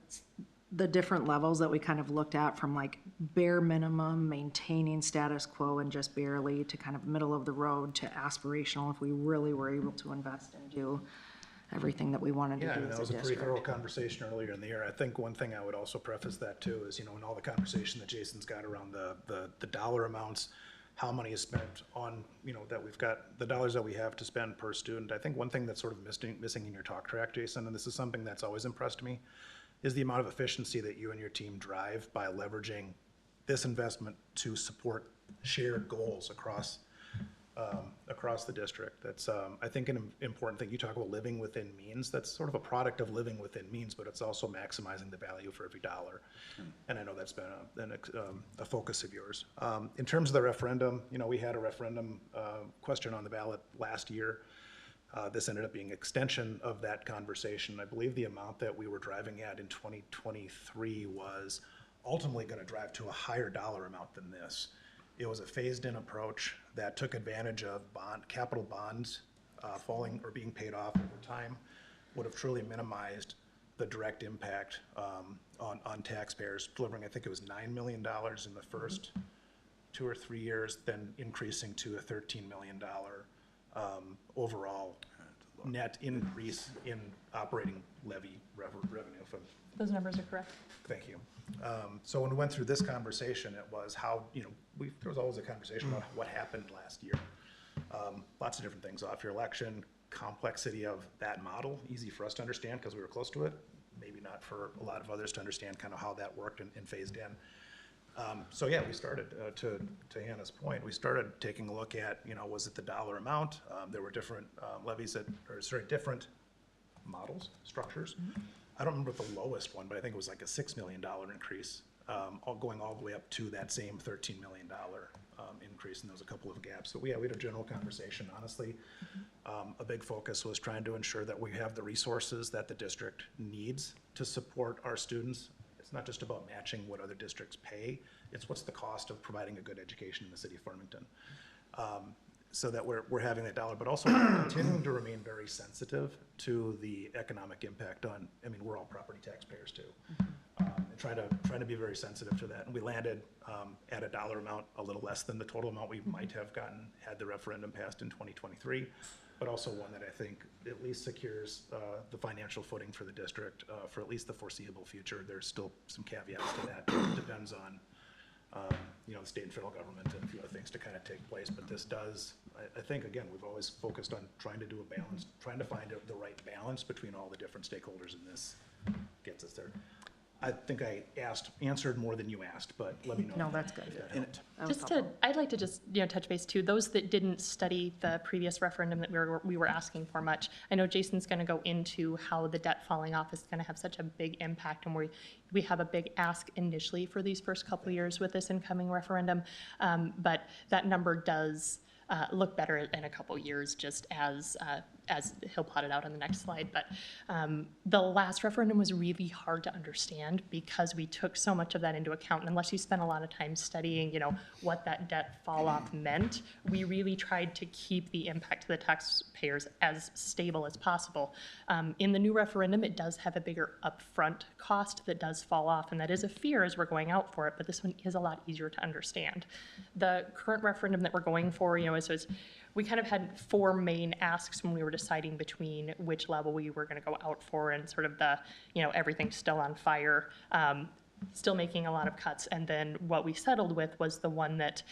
levels that we kind of looked at, from like bare minimum, maintaining status quo and just barely, to kind of middle of the road to aspirational if we really were able to invest and do everything that we wanted to Yeah, do and as that was a a pretty thorough district. conversation earlier in the year. I think one thing I would also preface that too is, in all the conversation that Jason's got around the dollar amounts, how money is spent on, that we've got, the dollars that we have to spend per student. I think one thing that's sort of missing in your talk track, Jason, and this is something that's always impressed me, is the amount of efficiency that you and your team drive by leveraging this investment to support shared goals across the district. That's, I think, an important thing. You talk about living within means. That's sort of a product of living within means, but it's also maximizing the value for every dollar. And I know that's been a focus of yours. In terms of the referendum, we had a referendum question on the ballot last year. This ended up being extension of that conversation. I believe the amount that we were driving at in 2023 was ultimately going to drive to a higher dollar amount than this. It was a phased-in approach that took advantage of capital bonds falling or being paid off over time, would have truly minimized the direct impact on taxpayers, delivering, I think it was $9 million in the first 2 or 3 years, then increasing to a $13 million overall net increase in operating levy revenue. Those numbers are correct. Thank you. So when we went through this conversation, it was how, there was always a conversation about what happened last year. Lots of different things: off your election, complexity of that model, easy for us to understand because we were close to it, maybe not for a lot of others to understand kind of how that worked and phased in. So yeah, we started, to Hannah's point, we started taking a look at, was it the dollar amount? There were different different models, structures. I don't remember the lowest one, but I think it was like a $6 million increase, going all the way up to that same $13 million increase, and there was a couple of gaps. So we had a general conversation, honestly. A big focus was trying to ensure that we have the resources that the district needs to support our students. It's not just about matching what other districts pay, it's what's the cost of providing a good education in the city of Farmington. So that we're having that dollar, but also continuing to remain very sensitive to the economic impact on, we're all property taxpayers too. And trying to be very sensitive to that. And we landed at a dollar amount a little less than the total amount we might have gotten had the referendum passed in 2023, but also one that I think at least secures the financial footing for the district for at least the foreseeable future. There's still some caveats to that. It depends on the state and federal government and a few other things to kind of take place. But this does, I think, again, we've always focused on trying to do a balance, trying to find the right balance between all the different stakeholders, and this gets us there. I think I answered more than you asked, but let me know. No, that's good. if that helped. That was Just helpful. I'd like to just, touch base too. Those that didn't study the previous referendum that we were asking for much. I know Jason's going to go into how the debt falling off is going to have such a big impact, and we have a big ask initially for these first couple of years with this incoming referendum. But that number does look better in a couple of years, just as he'll plot it out on the next slide. But the last referendum was really hard to understand because we took so much of that into account. And unless you spend a lot of time studying, what that debt fall off meant, we really tried to keep the impact to the taxpayers as stable as possible. In the new referendum, it does have a bigger upfront cost that does fall off, and that is a fear as we're going out for it, but this one is a lot easier to understand. The current referendum that we're going for, we kind of had 4 main asks when we were deciding between which level we were going to go out for, and sort of the, everything's still on fire, still making a lot of cuts. And then what we settled with was the one that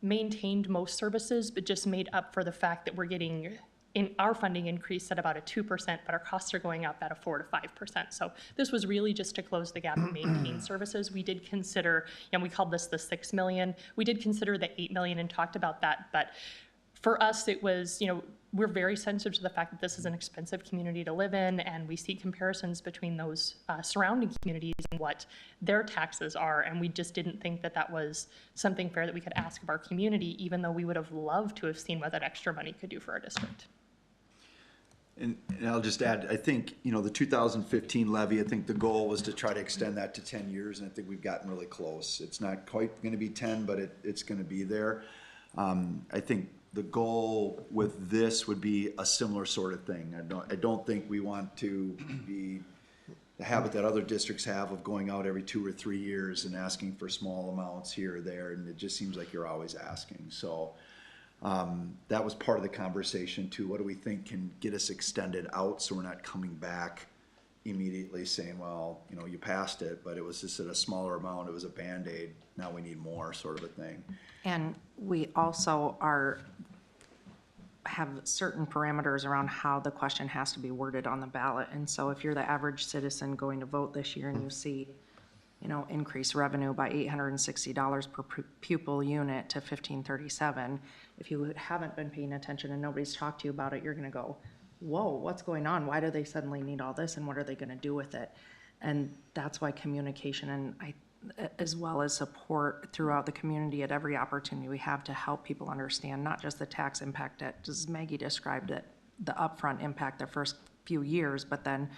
maintained most services, but just made up for the fact that we're getting in our funding increase at about a 2%, but our costs are going up at a 4 to 5%. So this was really just to close the gap and maintain services. We did consider, and we called this the 6 million. We did consider the 8 million and talked about that, but for us, it was, we're very sensitive to the fact that this is an expensive community to live in, and we see comparisons between those surrounding communities and what their taxes are, and we just didn't think that that was something fair that we could ask of our community, even though we would have loved to have seen what that extra money could do for our district. And I'll just add, I think, the 2015 levy, I think the goal was to try to extend that to 10 years, and I think we've gotten really close. It's not quite gonna be 10, but it's gonna be there. I think the goal with this would be a similar sort of thing. I don't think we want to be the habit that other districts have of going out every 2 or 3 years and asking for small amounts here or there, and it just seems like you're always asking. So that was part of the conversation too. What do we think can get us extended out so we're not coming back immediately saying, well, you passed it, but it was just at a smaller amount. It was a Band-Aid. Now we need more, sort of a thing. And we also have certain parameters around how the question has to be worded on the ballot. And so if you're the average citizen going to vote this year and you see, increase revenue by $860 per pupil unit to $1,537, if you haven't been paying attention and nobody's talked to you about it, you're gonna go, whoa, what's going on? Why do they suddenly need all this, and what are they gonna do with it? And that's why communication and as well as support throughout the community at every opportunity we have to help people understand not just the tax impact that, as Maggie described it, the upfront impact the first few years, but then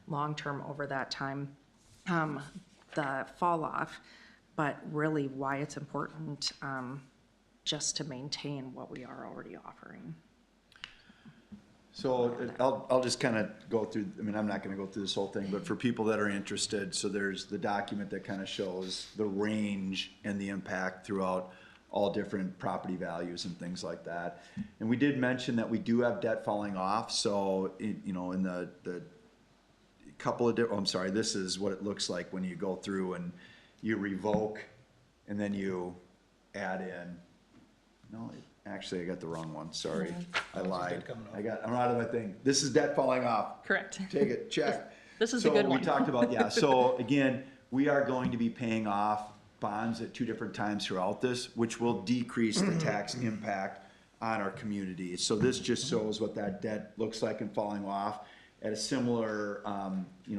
long-term over that time, the fall off, but really why it's important just to maintain what we are already offering. So I'll just kind of go through, I'm not going to go through this whole thing, but for people that are interested, so there's the document that kind of shows the range and the impact throughout all different property values and things like that. And we did mention that we do have debt falling off, so, in the couple of different, I'm sorry, this is what it looks like when you go through and you revoke and then you add in, actually, I got the wrong one, sorry. I lied. I'm out of my thing. This is debt falling off. Correct. Take it, check. This is a good one. So we talked about, so again, we are going to be paying off bonds at 2 different times throughout this, which will decrease the tax impact on our community. So this just shows what that debt looks like and falling off at a similar,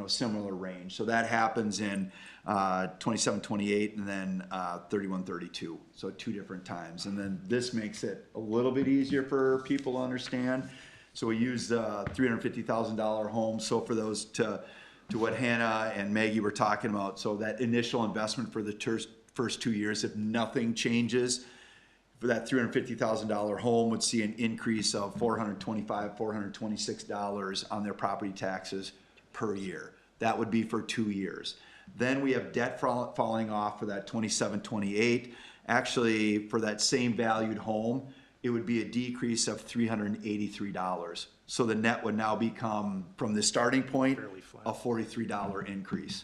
similar range. So that happens in 27, 28, and then 31, 32. So 2 different times. And then this makes it a little bit easier for people to understand. So we use the $350,000 home. So for those to what Hannah and Maggie were talking about, so that initial investment for the first 2 years, if nothing changes, for that $350,000 home would see an increase of $425, $426 on their property taxes per year. That would be for 2 years. Then we have debt falling off for that 27, 28. Actually, for that same valued home, it would be a decrease of $383. So the net would now become, from the starting point, a $43 increase.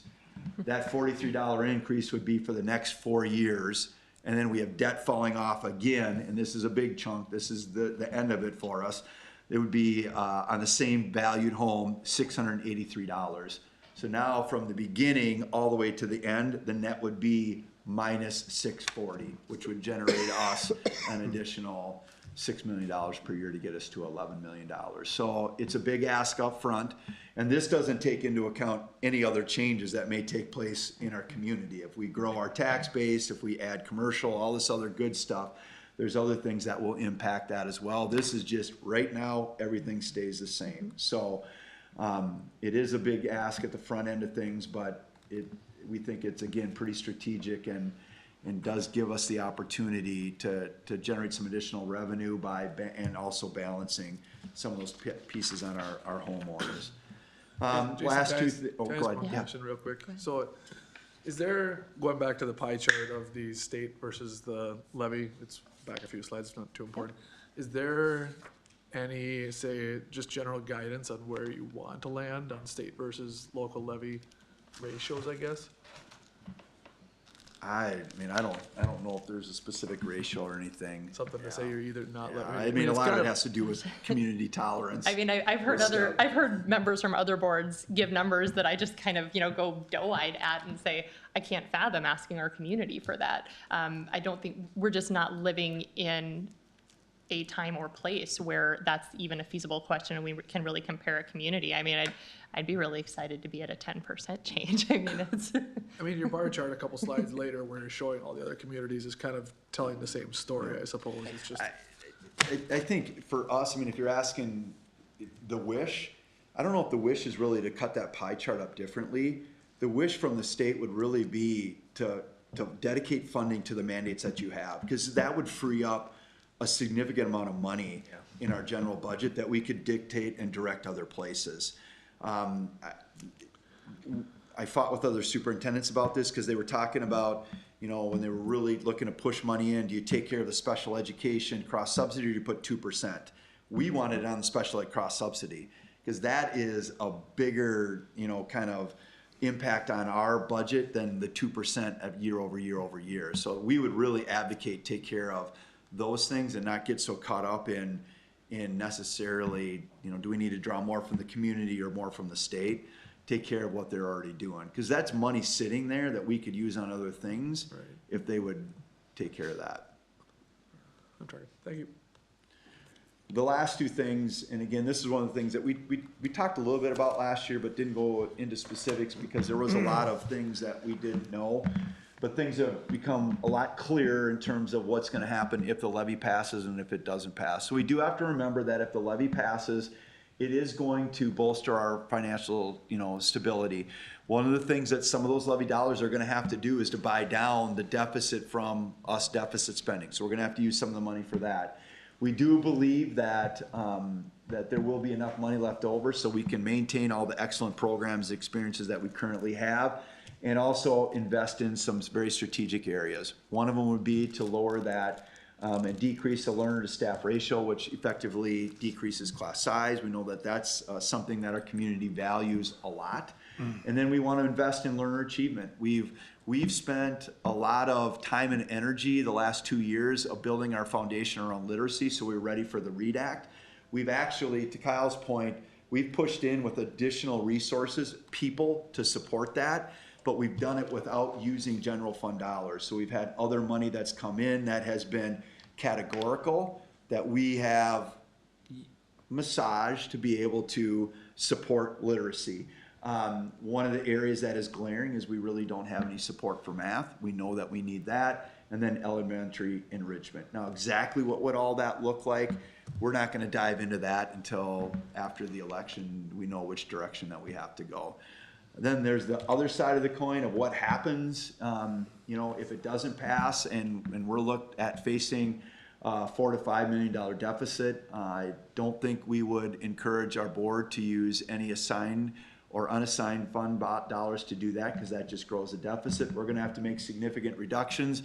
That $43 increase would be for the next 4 years. And then we have debt falling off again, and this is a big chunk. This is the end of it for us. It would be on the same valued home, $683. So now from the beginning all the way to the end, the net would be minus $640, which would generate us an additional $6 million per year to get us to $11 million. So it's a big ask up front. And this doesn't take into account any other changes that may take place in our community. If we grow our tax base, if we add commercial, all this other good stuff, there's other things that will impact that as well. This is just right now, everything stays the same. So it is a big ask at the front end of things, but we think it's, again, pretty strategic and does give us the opportunity to generate some additional revenue and also balancing some of those pieces on our homeowners. Jason, Last can I two, can I ask one question real quick? So is there, going back to the pie chart of the state versus the levy, it's back a few slides, it's not too important. Is there any, say, just general guidance on where you want to land on state versus local levy ratios, I guess? I mean, I don't know if there's a specific ratio or anything. Something to say you're either not. Yeah, letting- I mean, a it's lot of kind it has to do with community tolerance. I mean, I've heard I've heard members from other boards give numbers that I just kind of, go doe-eyed at and say, I can't fathom asking our community for that. I don't think, we're just not living in a time or place where that's even a feasible question and we can really compare a community. I mean, I'd be really excited to be at a 10% change. I mean, it's. I mean, your bar chart a couple slides later where you're showing all the other communities is kind of telling the same story, I suppose. It's just, I think for us, I mean, if you're asking the wish, I don't know if the wish is really to cut that pie chart up differently. The wish from the state would really be to dedicate funding to the mandates that you have, because that would free up a significant amount of money in our general budget that we could dictate and direct other places. I fought with other superintendents about this because they were talking about, when they were really looking to push money in, do you take care of the special education cross subsidy or do you put 2%? We wanted it on the special ed cross subsidy because that is a bigger, kind of impact on our budget than the 2% of year over year over year. So we would really advocate take care of those things and not get so caught up in necessarily, do we need to draw more from the community or more from the state? Take care of what they're already doing. Because that's money sitting there that we could use on other things Right. if they would take care of that. I'm trying, thank you. The last two things, and again, this is one of the things that we talked a little bit about last year, but didn't go into specifics because there was a lot of things that we didn't know. But things have become a lot clearer in terms of what's going to happen if the levy passes and if it doesn't pass. So we do have to remember that if the levy passes, it is going to bolster our financial, stability. One of the things that some of those levy dollars are going to have to do is to buy down the deficit from us deficit spending. So we're going to have to use some of the money for that. We do believe that that there will be enough money left over so we can maintain all the excellent programs, experiences that we currently have, and also invest in some very strategic areas. One of them would be to lower that and decrease the learner to staff ratio, which effectively decreases class size. We know that that's something that our community values a lot. And then we want to invest in learner achievement. We've spent a lot of time and energy the last 2 years of building our foundation around literacy, so we're ready for the READ Act. We've actually, to Kyle's point, we've pushed in with additional resources, people to support that, but we've done it without using general fund dollars. So we've had other money that's come in that has been categorical, that we have massaged to be able to support literacy. One of the areas that is glaring is we really don't have any support for math. We know that we need that. And then elementary enrichment. Now, exactly what would all that look like? We're not going to dive into that until after the election. We know which direction that we have to go. Then there's the other side of the coin of what happens, if it doesn't pass and we're looked at facing $4 to $5 million deficit. I don't think we would encourage our board to use any assigned or unassigned fund dollars to do that because that just grows the deficit. We're going to have to make significant reductions,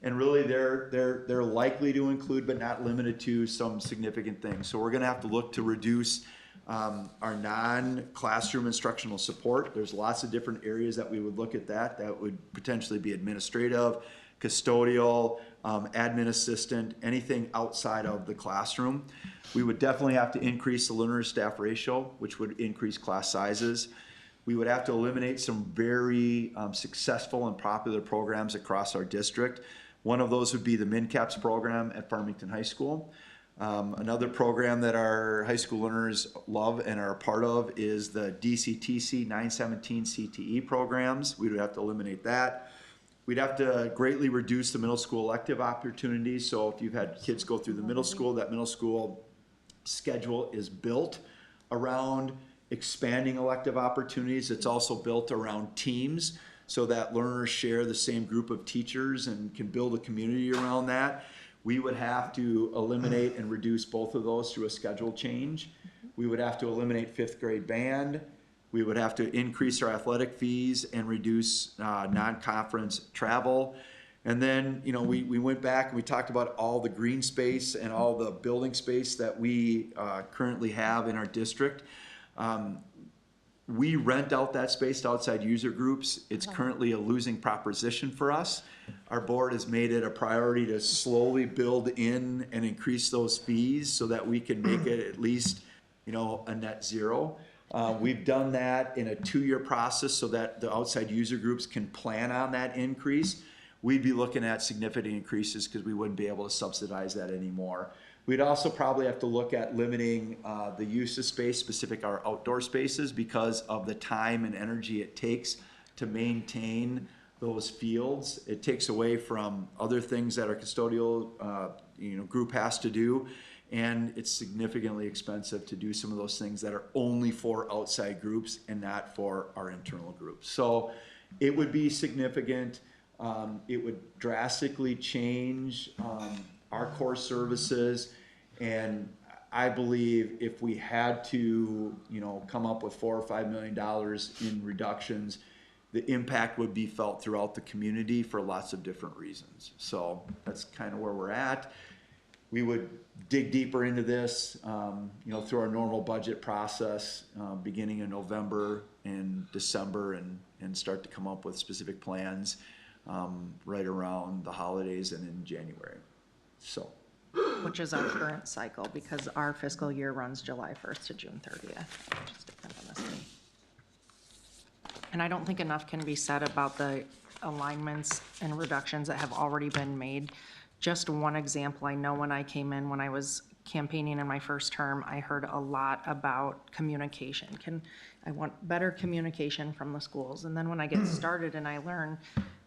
and really they're likely to include, but not limited to, some significant things. So we're going to have to look to reduce our non-classroom instructional support. There's lots of different areas that we would look at that would potentially be administrative, custodial, admin assistant, anything outside of the classroom. We would definitely have to increase the learner to staff ratio, which would increase class sizes. We would have to eliminate some very successful and popular programs across our district. One of those would be the MinCaps program at Farmington High School. Another program that our high school learners love and are a part of is the DCTC 917 CTE programs. We would have to eliminate that. We'd have to greatly reduce the middle school elective opportunities. So if you've had kids go through the middle school, that middle school schedule is built around expanding elective opportunities. It's also built around teams so that learners share the same group of teachers and can build a community around that. We would have to eliminate and reduce both of those through a schedule change. We would have to eliminate fifth grade band. We would have to increase our athletic fees and reduce non-conference travel. And then, we went back and we talked about all the green space and all the building space that we currently have in our district. we rent out that space to outside user groups. It's currently a losing proposition for us. Our board has made it a priority to slowly build in and increase those fees so that we can make it at least, you know, a net zero. We've done that in a 2-year process so that the outside user groups can plan on that increase. We'd be looking at significant increases because we wouldn't be able to subsidize that anymore. We'd also probably have to look at limiting the use of space, specific our outdoor spaces, because of the time and energy it takes to maintain those fields. It takes away from other things that our custodial group has to do, and it's significantly expensive to do some of those things that are only for outside groups and not for our internal groups. So it would be significant. It would drastically change our core services, and I believe if we had to, you know, come up with $4 or $5 million in reductions, the impact would be felt throughout the community for lots of different reasons. So that's kind of where we're at. We would dig deeper into this, you know, through our normal budget process, beginning in November and December, and start to come up with specific plans right around the holidays and in January. So, Which is our current cycle, because our fiscal year runs July 1st to June 30th, which is different than the state. And I don't think enough can be said about the alignments and reductions that have already been made. Just one example, I know when I came in, when I was campaigning in my first term, I heard a lot about communication. I want better communication from the schools. And then when I get started and I learn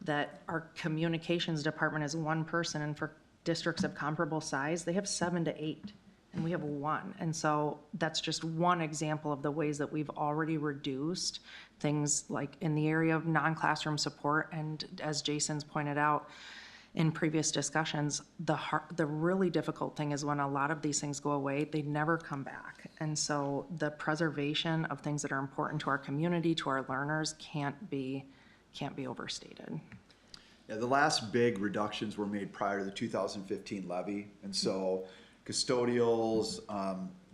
that our communications department is one person, and for districts of comparable size, they have 7 to 8, and we have 1. And so that's just one example of the ways that we've already reduced things like in the area of non-classroom support. And as Jason's pointed out in previous discussions, the really difficult thing is when a lot of these things go away, they never come back. And so the preservation of things that are important to our community, to our learners, can't be overstated. yeah, the last big reductions were made prior to the 2015 levy, and so custodials,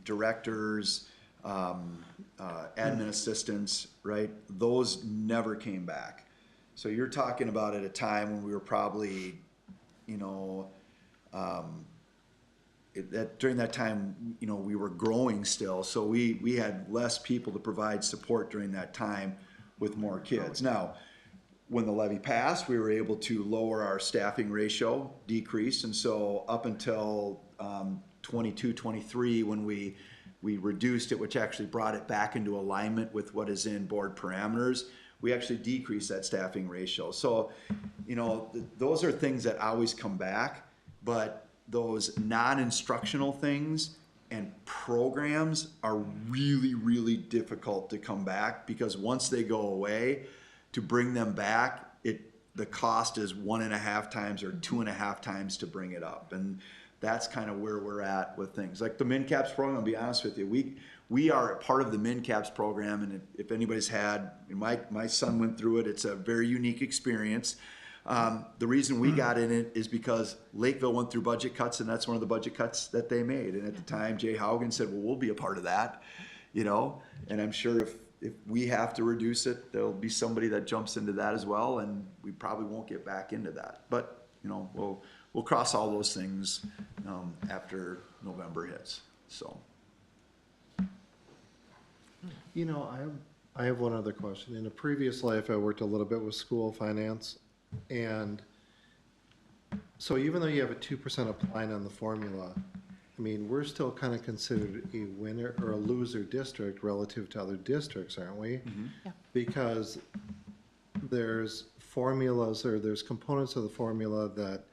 directors, admin assistants, right? Those never came back. So you're talking about at a time when we were probably, you know, during that time, you know, we were growing still, so we had less people to provide support during that time with more kids. Now, when the levy passed, we were able to lower our staffing ratio, decrease, and so up until 22, 23, when we reduced it, which actually brought it back into alignment with what is in board parameters, we actually decreased that staffing ratio. So, you know, those are things that always come back, but those non-instructional things and programs are really, really difficult to come back, because once they go away, to bring them back, the cost is 1.5 times or 2.5 times to bring it up. And that's kind of where we're at with things. Like the MinCaps program, I'll be honest with you, we are a part of the MinCaps program, and if anybody's had, my son went through it, it's a very unique experience. The reason we got in it is because Lakeville went through budget cuts, and that's one of the budget cuts that they made. And at the time, Jay Haugen said, well, we'll be a part of that, you know? And I'm sure if we have to reduce it, there'll be somebody that jumps into that as well, and we probably won't get back into that. But, you know, we'll cross all those things after November hits, so. You know, I have one other question. In a previous life, I worked a little bit with school finance, and so even though you have a 2% applying on the formula, I mean, we're still kind of considered a winner or a loser district relative to other districts, aren't we? Mm-hmm. Yeah. Because there's formulas, or there's components of the formula that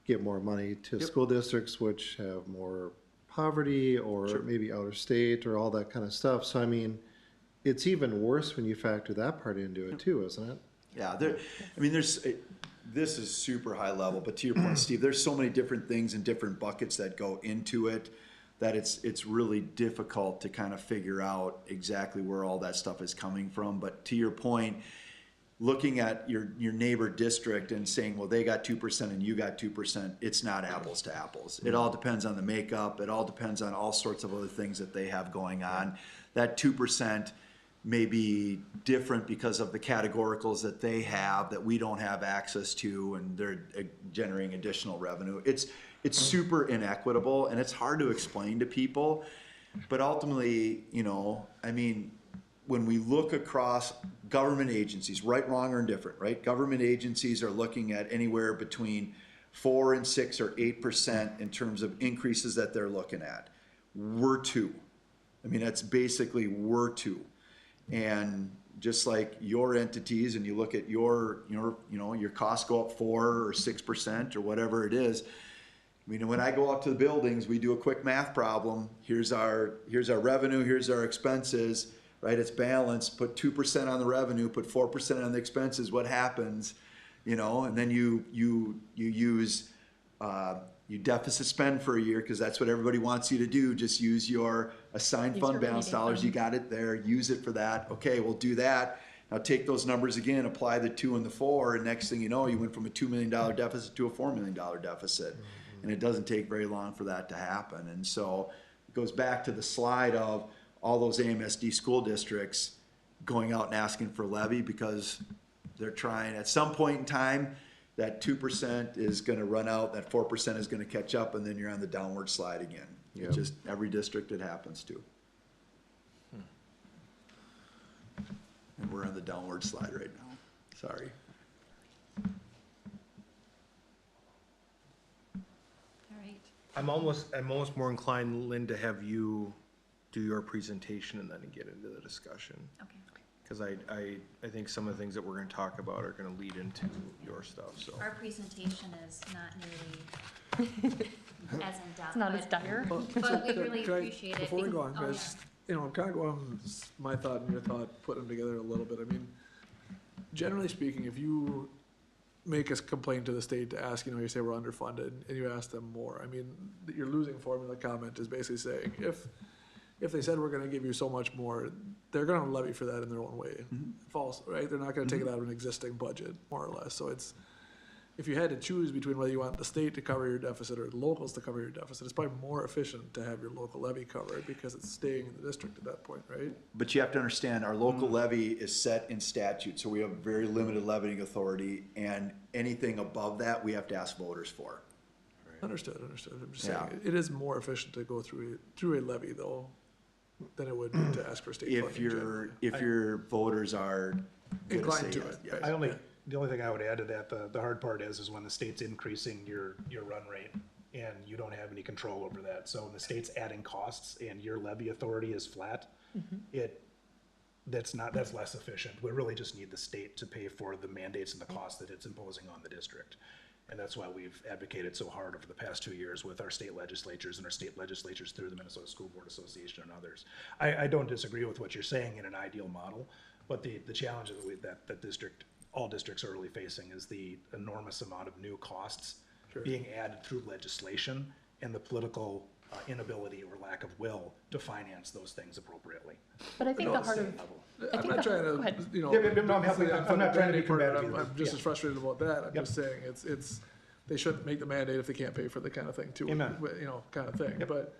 give more money to school districts which have more poverty, or maybe out of state, or all that kind of stuff. So I mean, it's even worse when you factor that part into it too, isn't it? Yeah, this is super high level, but to your point, Steve, there's so many different things and different buckets that go into it that it's really difficult to kind of figure out exactly where all that stuff is coming from. But to your point, looking at your neighbor district and saying, well, they got 2% and you got 2%, it's not apples to apples. It all depends on the makeup. It all depends on all sorts of other things that they have going on. That 2%, may be different because of the categoricals that they have that we don't have access to, and they're generating additional revenue. It's super inequitable, and it's hard to explain to people. But ultimately, you know, I mean, when we look across government agencies, right, wrong, or indifferent, right? Government agencies are looking at anywhere between 4 and 6 or 8% in terms of increases that they're looking at. We're 2. I mean, that's basically we're 2. And just like your entities, and you look at your you know, your costs go up 4 or 6% or whatever it is. I mean, when I go out to the buildings, we do a quick math problem. Here's our revenue, here's our expenses, right? It's balanced. Put 2% on the revenue, put 4% on the expenses. What happens? You know, and then you use you deficit spend for a year, because that's what everybody wants you to do. Just use your assigned Use fund your balance rating dollars. fund. You got it there. Use it for that. Okay, we'll do that. Now take those numbers again, apply the 2 and the 4, and next thing you know, you went from a $2 million deficit to a $4 million deficit. And it doesn't take very long for that to happen. And so it goes back to the slide of all those AMSD school districts going out and asking for levy, because they're trying, at some point in time, that 2% is gonna run out, that 4% is gonna catch up, and then you're on the downward slide again. It's just every district it happens to. And we're on the downward slide right now. Sorry. All right. I'm almost more inclined, Lynn, to have you do your presentation and then get into the discussion. Okay. Because I think some of the things that we're gonna talk about are gonna lead into your stuff, so. Our presentation is not nearly as in depth. It's not as dire. But we really Can I- appreciate it. Before we go on, Oh, guys, you know, I'm kind of going, my thought and your thought, put them together a little bit. I mean, generally speaking, if you make a complaint to the state to ask, you know, you say we're underfunded, and you ask them more, I mean, your losing formula comment is basically saying, if they said we're gonna give you so much more, they're gonna levy for that in their own way. False, right? They're not gonna take it out of an existing budget, more or less. So it's, if you had to choose between whether you want the state to cover your deficit or the locals to cover your deficit, it's probably more efficient to have your local levy covered, because it's staying in the district at that point, right? But you have to understand, our local levy is set in statute, so we have very limited levying authority, and anything above that, we have to ask voters for. Understood. I'm just Yeah. saying, it is more efficient to go through a levy though, than it would be to ask for state funding. If your voters are gonna Inclined say to yes, it. yes. The only thing I would add to that, the hard part is when the state's increasing your run rate and you don't have any control over that. So when the state's adding costs and your levy authority is flat, that's less efficient. We really just need the state to pay for the mandates and the costs that it's imposing on the district. And that's why we've advocated so hard over the past 2 years with our state legislatures and our state legislatures through the Minnesota School Board Association and others. I don't disagree with what you're saying in an ideal model, but the challenge that all districts are really facing is the enormous amount of new costs being added through legislation and the political inability or lack of will to finance those things appropriately. But I think the heart of, I'm think not trying go to, ahead. you know. Yeah, but no, I'm not trying to be combative either. I'm just Yeah. as frustrated about that. I'm Yep. just saying, it's, they shouldn't make the mandate if they can't pay for the kind of thing too. Amen. You know, kind of thing, but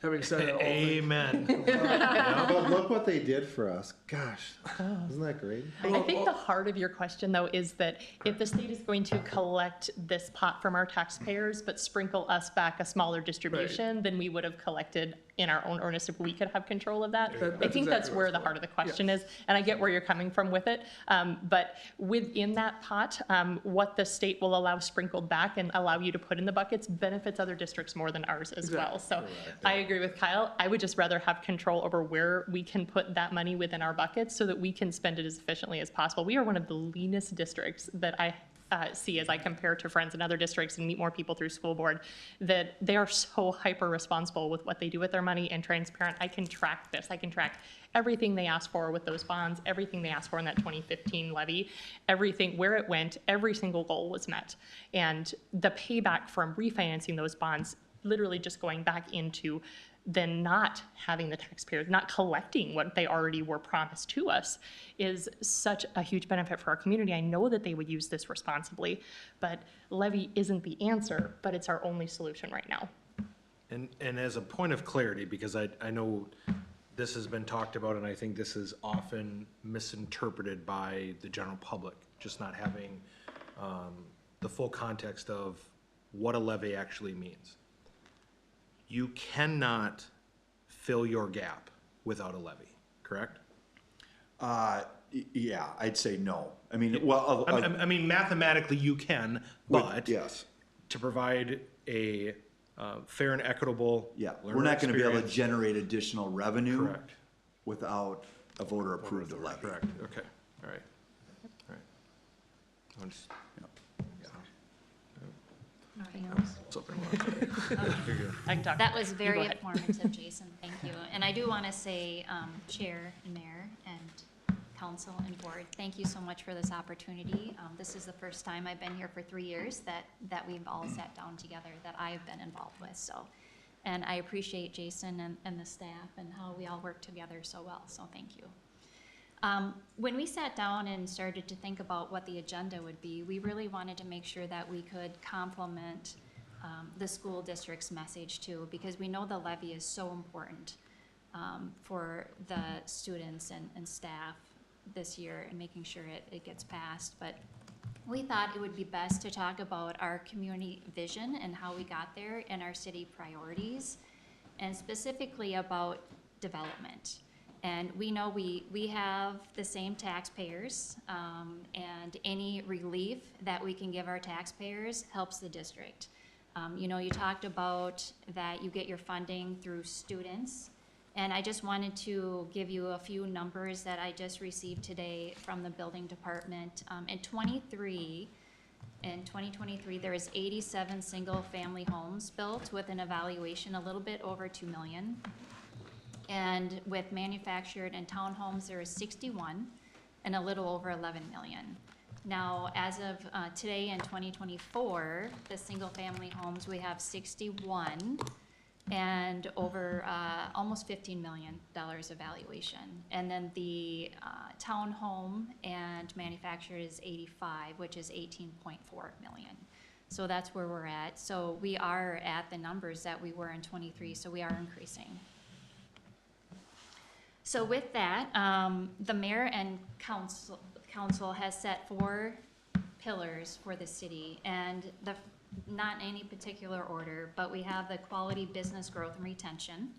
having said that, all things- Amen. But look what they did for us. Gosh, isn't that great? I think the heart of your question, though, is that if the state is going to collect this pot from our taxpayers, but sprinkle us back a smaller distribution than we would have collected in our own earnest if we could have control of that. I That's think that's exactly where what's the going. heart of the question is, and I get where you're coming from with it. But within that pot, what the state will allow sprinkled back and allow you to put in the buckets benefits other districts more than ours as well. So I agree with Kyle. I would just rather have control over where we can put that money within our buckets so that we can spend it as efficiently as possible. We are one of the leanest districts that I see as I compare to friends in other districts and meet more people through school board, that they are so hyper responsible with what they do with their money and transparent. I can track this. I can track everything they asked for with those bonds, everything they asked for in that 2015 levy, everything, where it went, every single goal was met. And the payback from refinancing those bonds, literally just going back into then not having the taxpayers, not collecting what they already were promised to us, is such a huge benefit for our community. I know that they would use this responsibly, but levy isn't the answer, but it's our only solution right now. And as a point of clarity, because I know this has been talked about, and I think this is often misinterpreted by the general public, just not having the full context of what a levy actually means. You cannot fill your gap without a levy, correct? Yeah, I'd say no. I mean, well, I mean, mathematically you can, but yes, to provide a fair and equitable yeah, learner we're not gonna be able to experience- generate additional revenue Correct. without a voter approved levy. Correct, okay, all right, all right. I'm just- Anything else? Something like that. I can talk. That was You very go ahead. informative, Jason, thank you. And I do want to say, Chair and Mayor and Council and Board, thank you so much for this opportunity. This is the first time I've been here for 3 years that we've all sat down together, that I've been involved with, so. And I appreciate Jason and the staff and how we all work together so well, so thank you. When we sat down and started to think about what the agenda would be, we really wanted to make sure that we could complement the school district's message too, because we know the levy is so important for the students and staff this year and making sure it gets passed. But we thought it would be best to talk about our community vision and how we got there and our city priorities, and specifically about development. And we know we have the same taxpayers, and any relief that we can give our taxpayers helps the district. You know, you talked about that you get your funding through students, and I just wanted to give you a few numbers that I just received today from the building department. In 2023, there is 87 single-family homes built with an evaluation a little bit over $2 million. And with manufactured and townhomes, there is 61 and a little over 11 million. Now, as of today in 2024, the single-family homes, we have 61 and over almost $15 million evaluation. And then the townhome and manufactured is 85, which is 18.4 million. So that's where we're at. So we are at the numbers that we were in 23, so we are increasing. So with that, the mayor and council has set 4 pillars for the city, and not in any particular order, but we have the quality business growth and retention,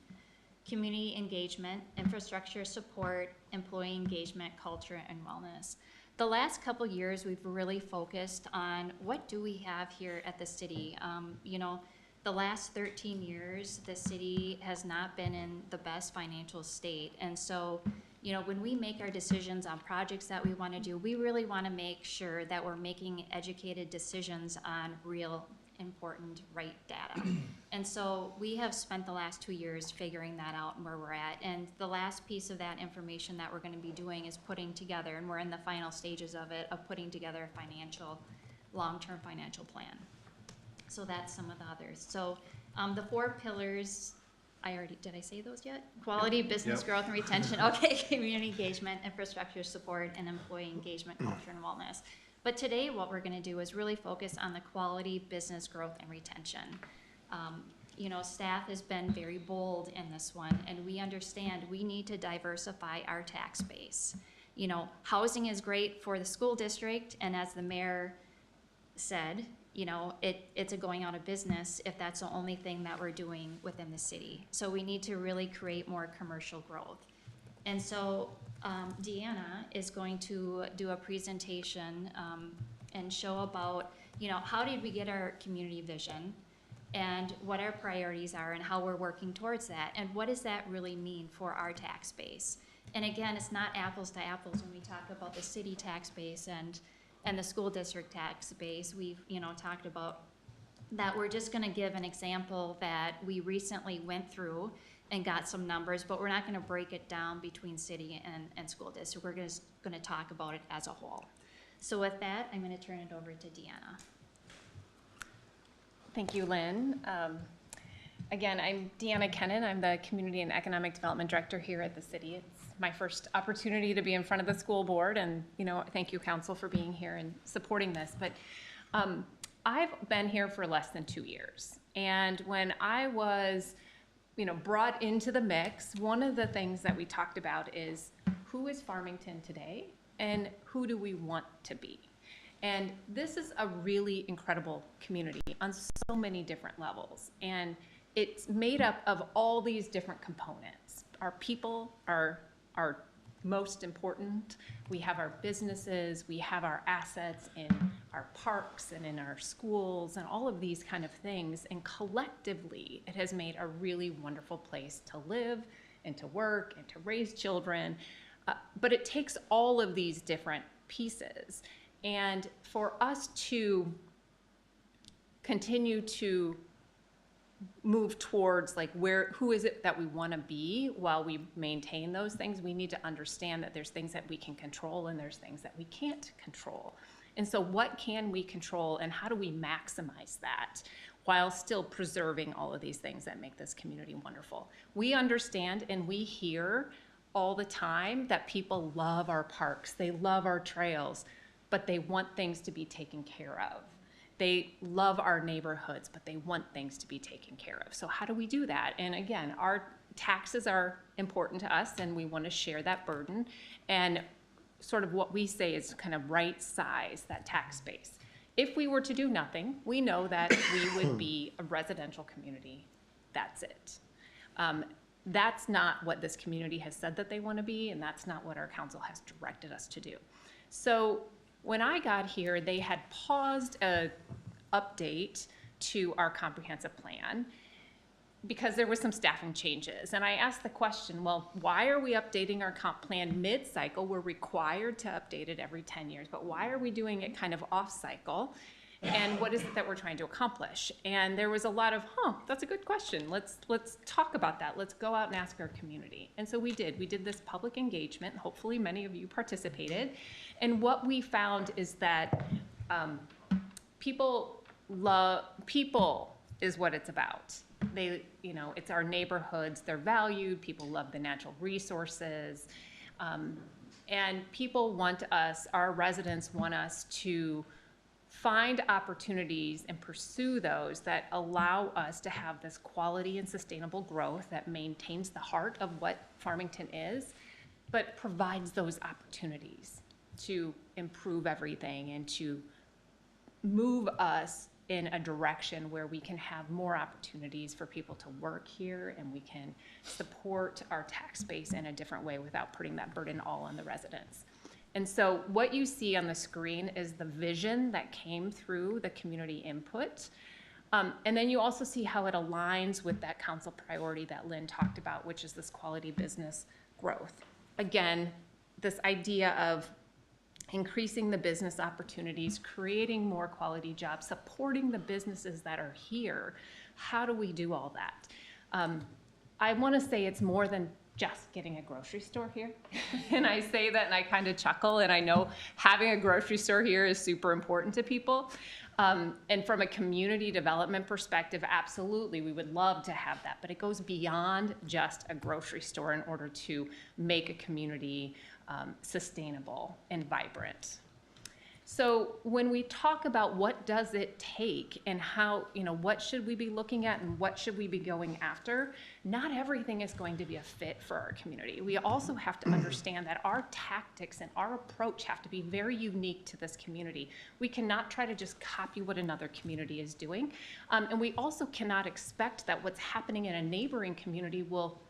community engagement, infrastructure support, employee engagement, culture, and wellness. The last couple years, we've really focused on what do we have here at the city. You know, the last 13 years, the city has not been in the best financial state. And so, you know, when we make our decisions on projects that we want to do, we really want to make sure that we're making educated decisions on real important, right data. And so we have spent the last 2 years figuring that out and where we're at. And the last piece of that information that we're going to be doing is putting together, and we're in the final stages of it, of putting together a long-term financial plan. So that's some of the others. So the 4 pillars, did I say those yet? Quality, business Yep. growth and retention, okay, community engagement, infrastructure support, and employee engagement, culture, and wellness. But today, what we're gonna do is really focus on the quality, business growth, and retention. You know, staff has been very bold in this one, and we understand we need to diversify our tax base. You know, housing is great for the school district, and as the mayor said, you know, it's a going out of business if that's the only thing that we're doing within the city. So we need to really create more commercial growth. And so Deanna is going to do a presentation and show about, you know, how did we get our community vision and what our priorities are and how we're working towards that and what does that really mean for our tax base. And again, it's not apples to apples when we talk about the city tax base and the school district tax base. We've, you know, talked about that. We're just gonna give an example that we recently went through and got some numbers, but we're not gonna break it down between city and school district. We're just gonna talk about it as a whole. So with that, I'm gonna turn it over to Deanna. Thank you, Lynn. Again, I'm Deanna Kennan. I'm the Community and Economic Development Director here at the city. It's my first opportunity to be in front of the school board, and, you know, thank you, council, for being here and supporting this. But I've been here for less than 2 years, and when I was brought into the mix, one of the things that we talked about is who is Farmington today and who do we want to be? And this is a really incredible community on so many different levels. And it's made up of all these different components. Our people are most important. We have our businesses, we have our assets in our parks and in our schools and all of these kind of things. And collectively, it has made a really wonderful place to live and to work and to raise children. But it takes all of these different pieces. And for us to continue to move towards like who is it that we want to be while we maintain those things, we need to understand that there's things that we can control and there's things that we can't control. And so what can we control and how do we maximize that while still preserving all of these things that make this community wonderful? We understand and we hear all the time that people love our parks, they love our trails, but they want things to be taken care of. They love our neighborhoods, but they want things to be taken care of. So how do we do that? And again, our taxes are important to us and we want to share that burden. And sort of what we say is kind of right size that tax base. If we were to do nothing, we know that we would be a residential community. That's it. That's not what this community has said that they want to be, and that's not what our council has directed us to do. So when I got here, they had paused an update to our comprehensive plan because there was some staffing changes. And I asked the question, well, why are we updating our comp plan mid-cycle? We're required to update it every 10 years, but why are we doing it kind of off-cycle? And what is it that we're trying to accomplish? And there was a lot of, that's a good question. Let's talk about that. Let's go out and ask our community. And so we did. We did this public engagement. Hopefully many of you participated. And what we found is that people is what it's about. It's our neighborhoods. They're valued. People love the natural resources. And people want us, our residents want us to find opportunities and pursue those that allow us to have this quality and sustainable growth that maintains the heart of what Farmington is, but provides those opportunities to improve everything and to move us in a direction where we can have more opportunities for people to work here and we can support our tax base in a different way without putting that burden all on the residents. And so what you see on the screen is the vision that came through the community input. And then you also see how it aligns with that council priority that Lynn talked about, which is this quality business growth. Again, this idea of increasing the business opportunities, creating more quality jobs, supporting the businesses that are here. How do we do all that? I want to say it's more than just getting a grocery store here. And I say that and I kind of chuckle, and I know having a grocery store here is super important to people. And from a community development perspective, absolutely, we would love to have that, but it goes beyond just a grocery store in order to make a community sustainable and vibrant. So when we talk about what does it take and how, what should we be looking at and what should we be going after, not everything is going to be a fit for our community. We also have to understand that our tactics and our approach have to be very unique to this community. We cannot try to just copy what another community is doing. And we also cannot expect that what's happening in a neighboring community will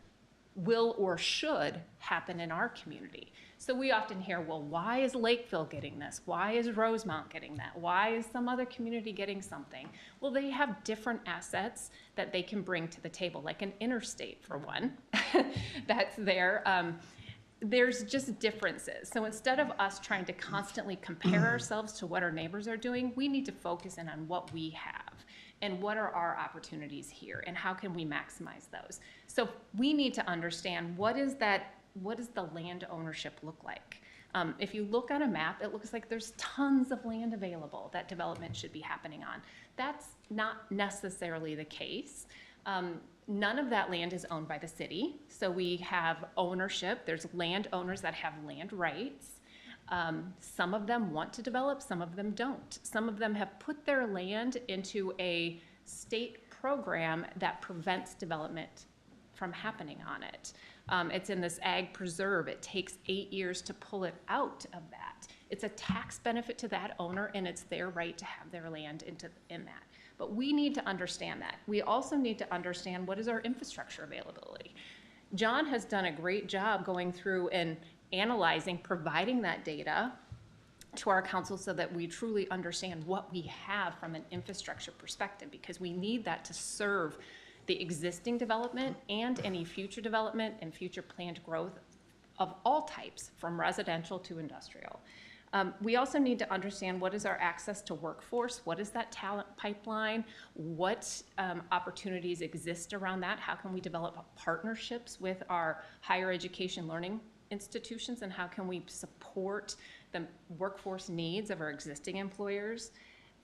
or should happen in our community. So we often hear, well, why is Lakeville getting this? Why is Rosemount getting that? Why is some other community getting something? Well, they have different assets that they can bring to the table, like an interstate, for one, that's there. There's just differences. So instead of us trying to constantly compare ourselves to what our neighbors are doing, we need to focus in on what we have and what are our opportunities here and how can we maximize those. So we need to understand what does the land ownership look like? If you look on a map, it looks like there's tons of land available that development should be happening on. That's not necessarily the case. None of that land is owned by the city. So we have ownership. There's landowners that have land rights. Some of them want to develop, some of them don't. Some of them have put their land into a state program that prevents development from happening on it. It's in this ag preserve. It takes 8 years to pull it out of that. It's a tax benefit to that owner, and it's their right to have their land in that. But we need to understand that. We also need to understand what is our infrastructure availability. John has done a great job going through and analyzing, providing that data to our council so that we truly understand what we have from an infrastructure perspective, because we need that to serve the existing development and any future development and future planned growth of all types, from residential to industrial. We also need to understand what is our access to workforce, what is that talent pipeline, what opportunities exist around that, how can we develop partnerships with our higher education learning institutions, and how can we support the workforce needs of our existing employers,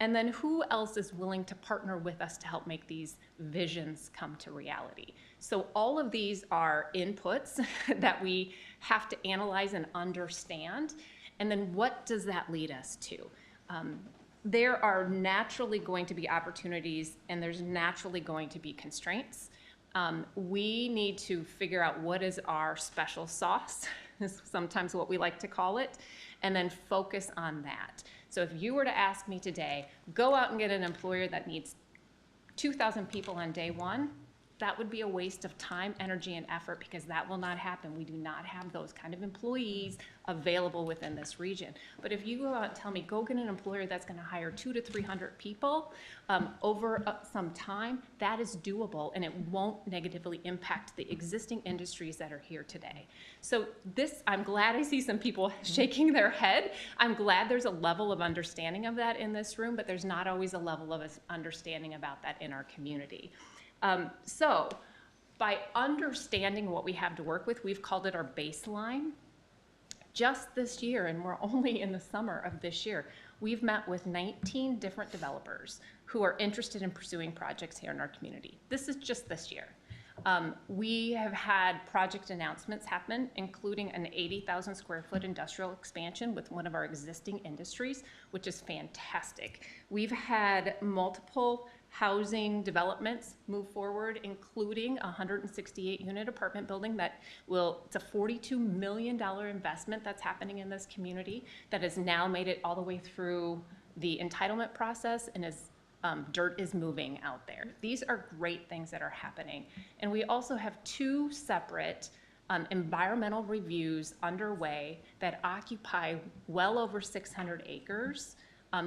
and then who else is willing to partner with us to help make these visions come to reality. So all of these are inputs that we have to analyze and understand, and then what does that lead us to? There are naturally going to be opportunities, and there's naturally going to be constraints. We need to figure out what is our special sauce, is sometimes what we like to call it, and then focus on that. So if you were to ask me today, go out and get an employer that needs 2,000 people on day one, that would be a waste of time, energy, and effort, because that will not happen. We do not have those kind of employees available within this region. But if you go out and tell me, go get an employer that's gonna hire 200 to 300 people over some time, that is doable, and it won't negatively impact the existing industries that are here today. So this, I'm glad I see some people shaking their head. I'm glad there's a level of understanding of that in this room, but there's not always a level of understanding about that in our community. So by understanding what we have to work with, we've called it our baseline. Just this year, and we're only in the summer of this year, we've met with 19 different developers who are interested in pursuing projects here in our community. This is just this year. We have had project announcements happen, including an 80,000 square foot industrial expansion with one of our existing industries, which is fantastic. We've had multiple housing developments move forward, including a 168 unit apartment building that it's a $42 million investment that's happening in this community that has now made it all the way through the entitlement process, and dirt is moving out there. These are great things that are happening. And we also have 2 separate environmental reviews underway that occupy well over 600 acres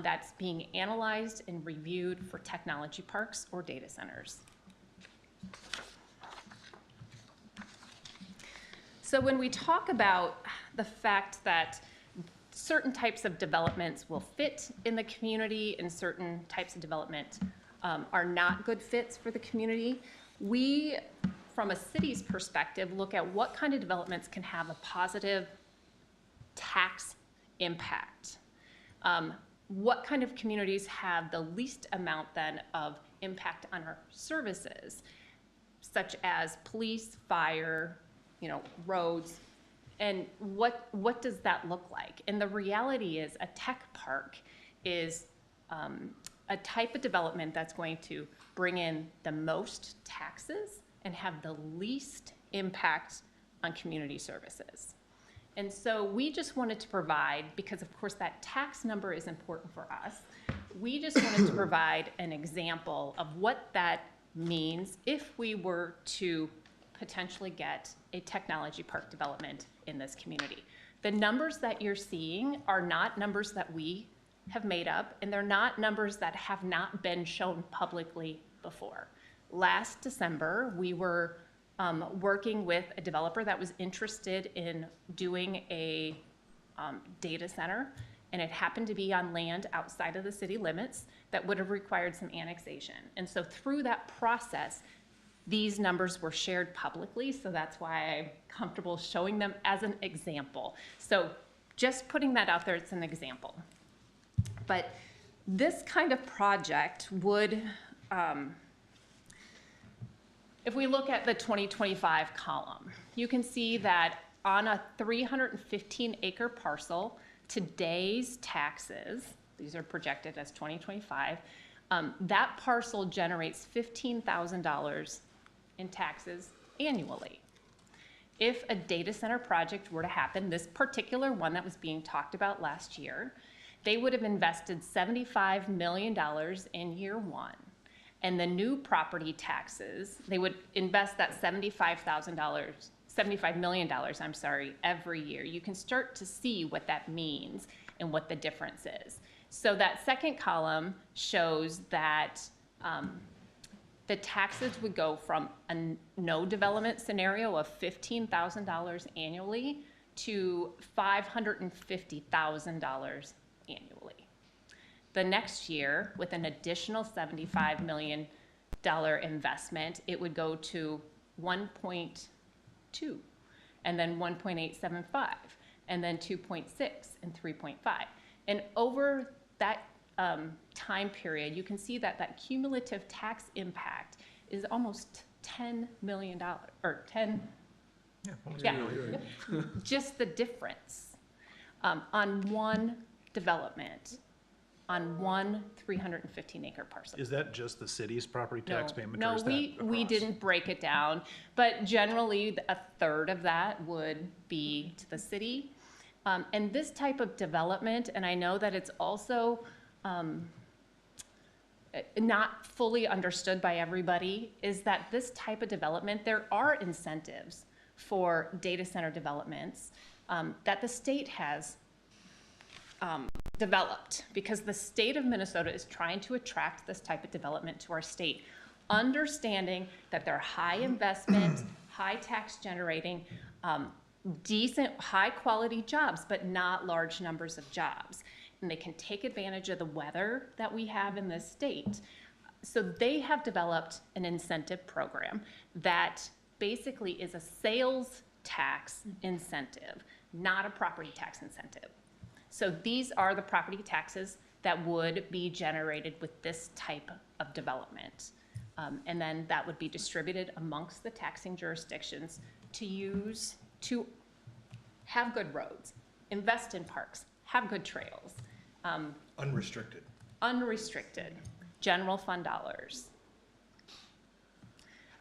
that's being analyzed and reviewed for technology parks or data centers. So when we talk about the fact that certain types of developments will fit in the community and certain types of development are not good fits for the community, we, from a city's perspective, look at what kind of developments can have a positive tax impact. What kind of communities have the least amount then of impact on our services, such as police, fire, roads, and what does that look like? And the reality is a tech park is a type of development that's going to bring in the most taxes and have the least impact on community services. And so we just wanted to provide, because of course that tax number is important for us, we just wanted to provide an example of what that means if we were to potentially get a technology park development in this community. The numbers that you're seeing are not numbers that we have made up, and they're not numbers that have not been shown publicly before. Last December, we were working with a developer that was interested in doing a data center, and it happened to be on land outside of the city limits that would have required some annexation. And so through that process, these numbers were shared publicly, so that's why I'm comfortable showing them as an example. So just putting that out there, it's an example. But this kind of project would, if we look at the 2025 column, you can see that on a 315 acre parcel, today's taxes, these are projected as 2025, that parcel generates $15,000 in taxes annually. If a data center project were to happen, this particular one that was being talked about last year, they would have invested $75 million in year one. And the new property taxes, they would invest that $75 million, I'm sorry, every year. You can start to see what that means and what the difference is. So that second column shows that the taxes would go from a no development scenario of $15,000 annually to $550,000 annually. The next year, with an additional $75 million investment, it would go to 1.2, and then 1.875, and then 2.6 and 3.5. And over that time period, you can see that that cumulative tax impact is almost $10 million, or 10, yeah, just the difference on one development, on one 315-acre parcel. Is that just the city's property tax payment? Or No, is that we across? didn't break it down, but generally a third of that would be to the city. And this type of development, and I know that it's also not fully understood by everybody, is that this type of development, there are incentives for data center developments that the state has developed, because the state of Minnesota is trying to attract this type of development to our state, understanding that they're high investment, high tax generating, decent, high quality jobs, but not large numbers of jobs. And they can take advantage of the weather that we have in this state. So they have developed an incentive program that basically is a sales tax incentive, not a property tax incentive. So these are the property taxes that would be generated with this type of development. And then that would be distributed amongst the taxing jurisdictions to use to have good roads, invest in parks, have good trails. Unrestricted. Unrestricted, general fund dollars.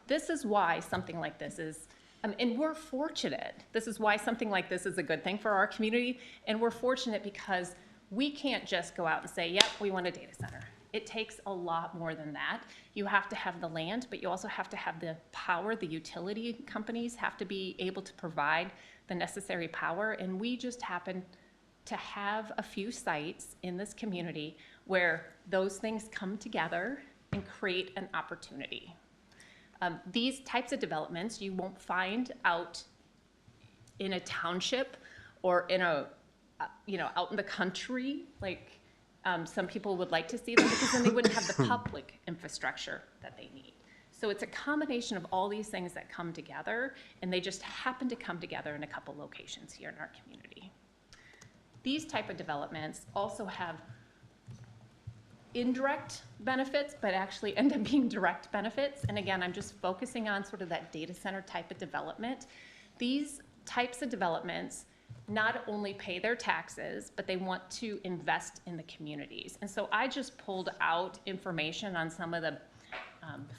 This is why something like this is, and we're fortunate. This is why something like this is a good thing for our community. And we're fortunate because we can't just go out and say, yep, we want a data center. It takes a lot more than that. You have to have the land, but you also have to have the power. The utility companies have to be able to provide the necessary power. And we just happen to have a few sites in this community where those things come together and create an opportunity. These types of developments you won't find out in a township or in a, out in the country, like some people would like to see them, because then they wouldn't have the public infrastructure that they need. So it's a combination of all these things that come together, and they just happen to come together in a couple locations here in our community. These type of developments also have indirect benefits, but actually end up being direct benefits. And again, I'm just focusing on sort of that data center type of development. These types of developments not only pay their taxes, but they want to invest in the communities. And so I just pulled out information on some of the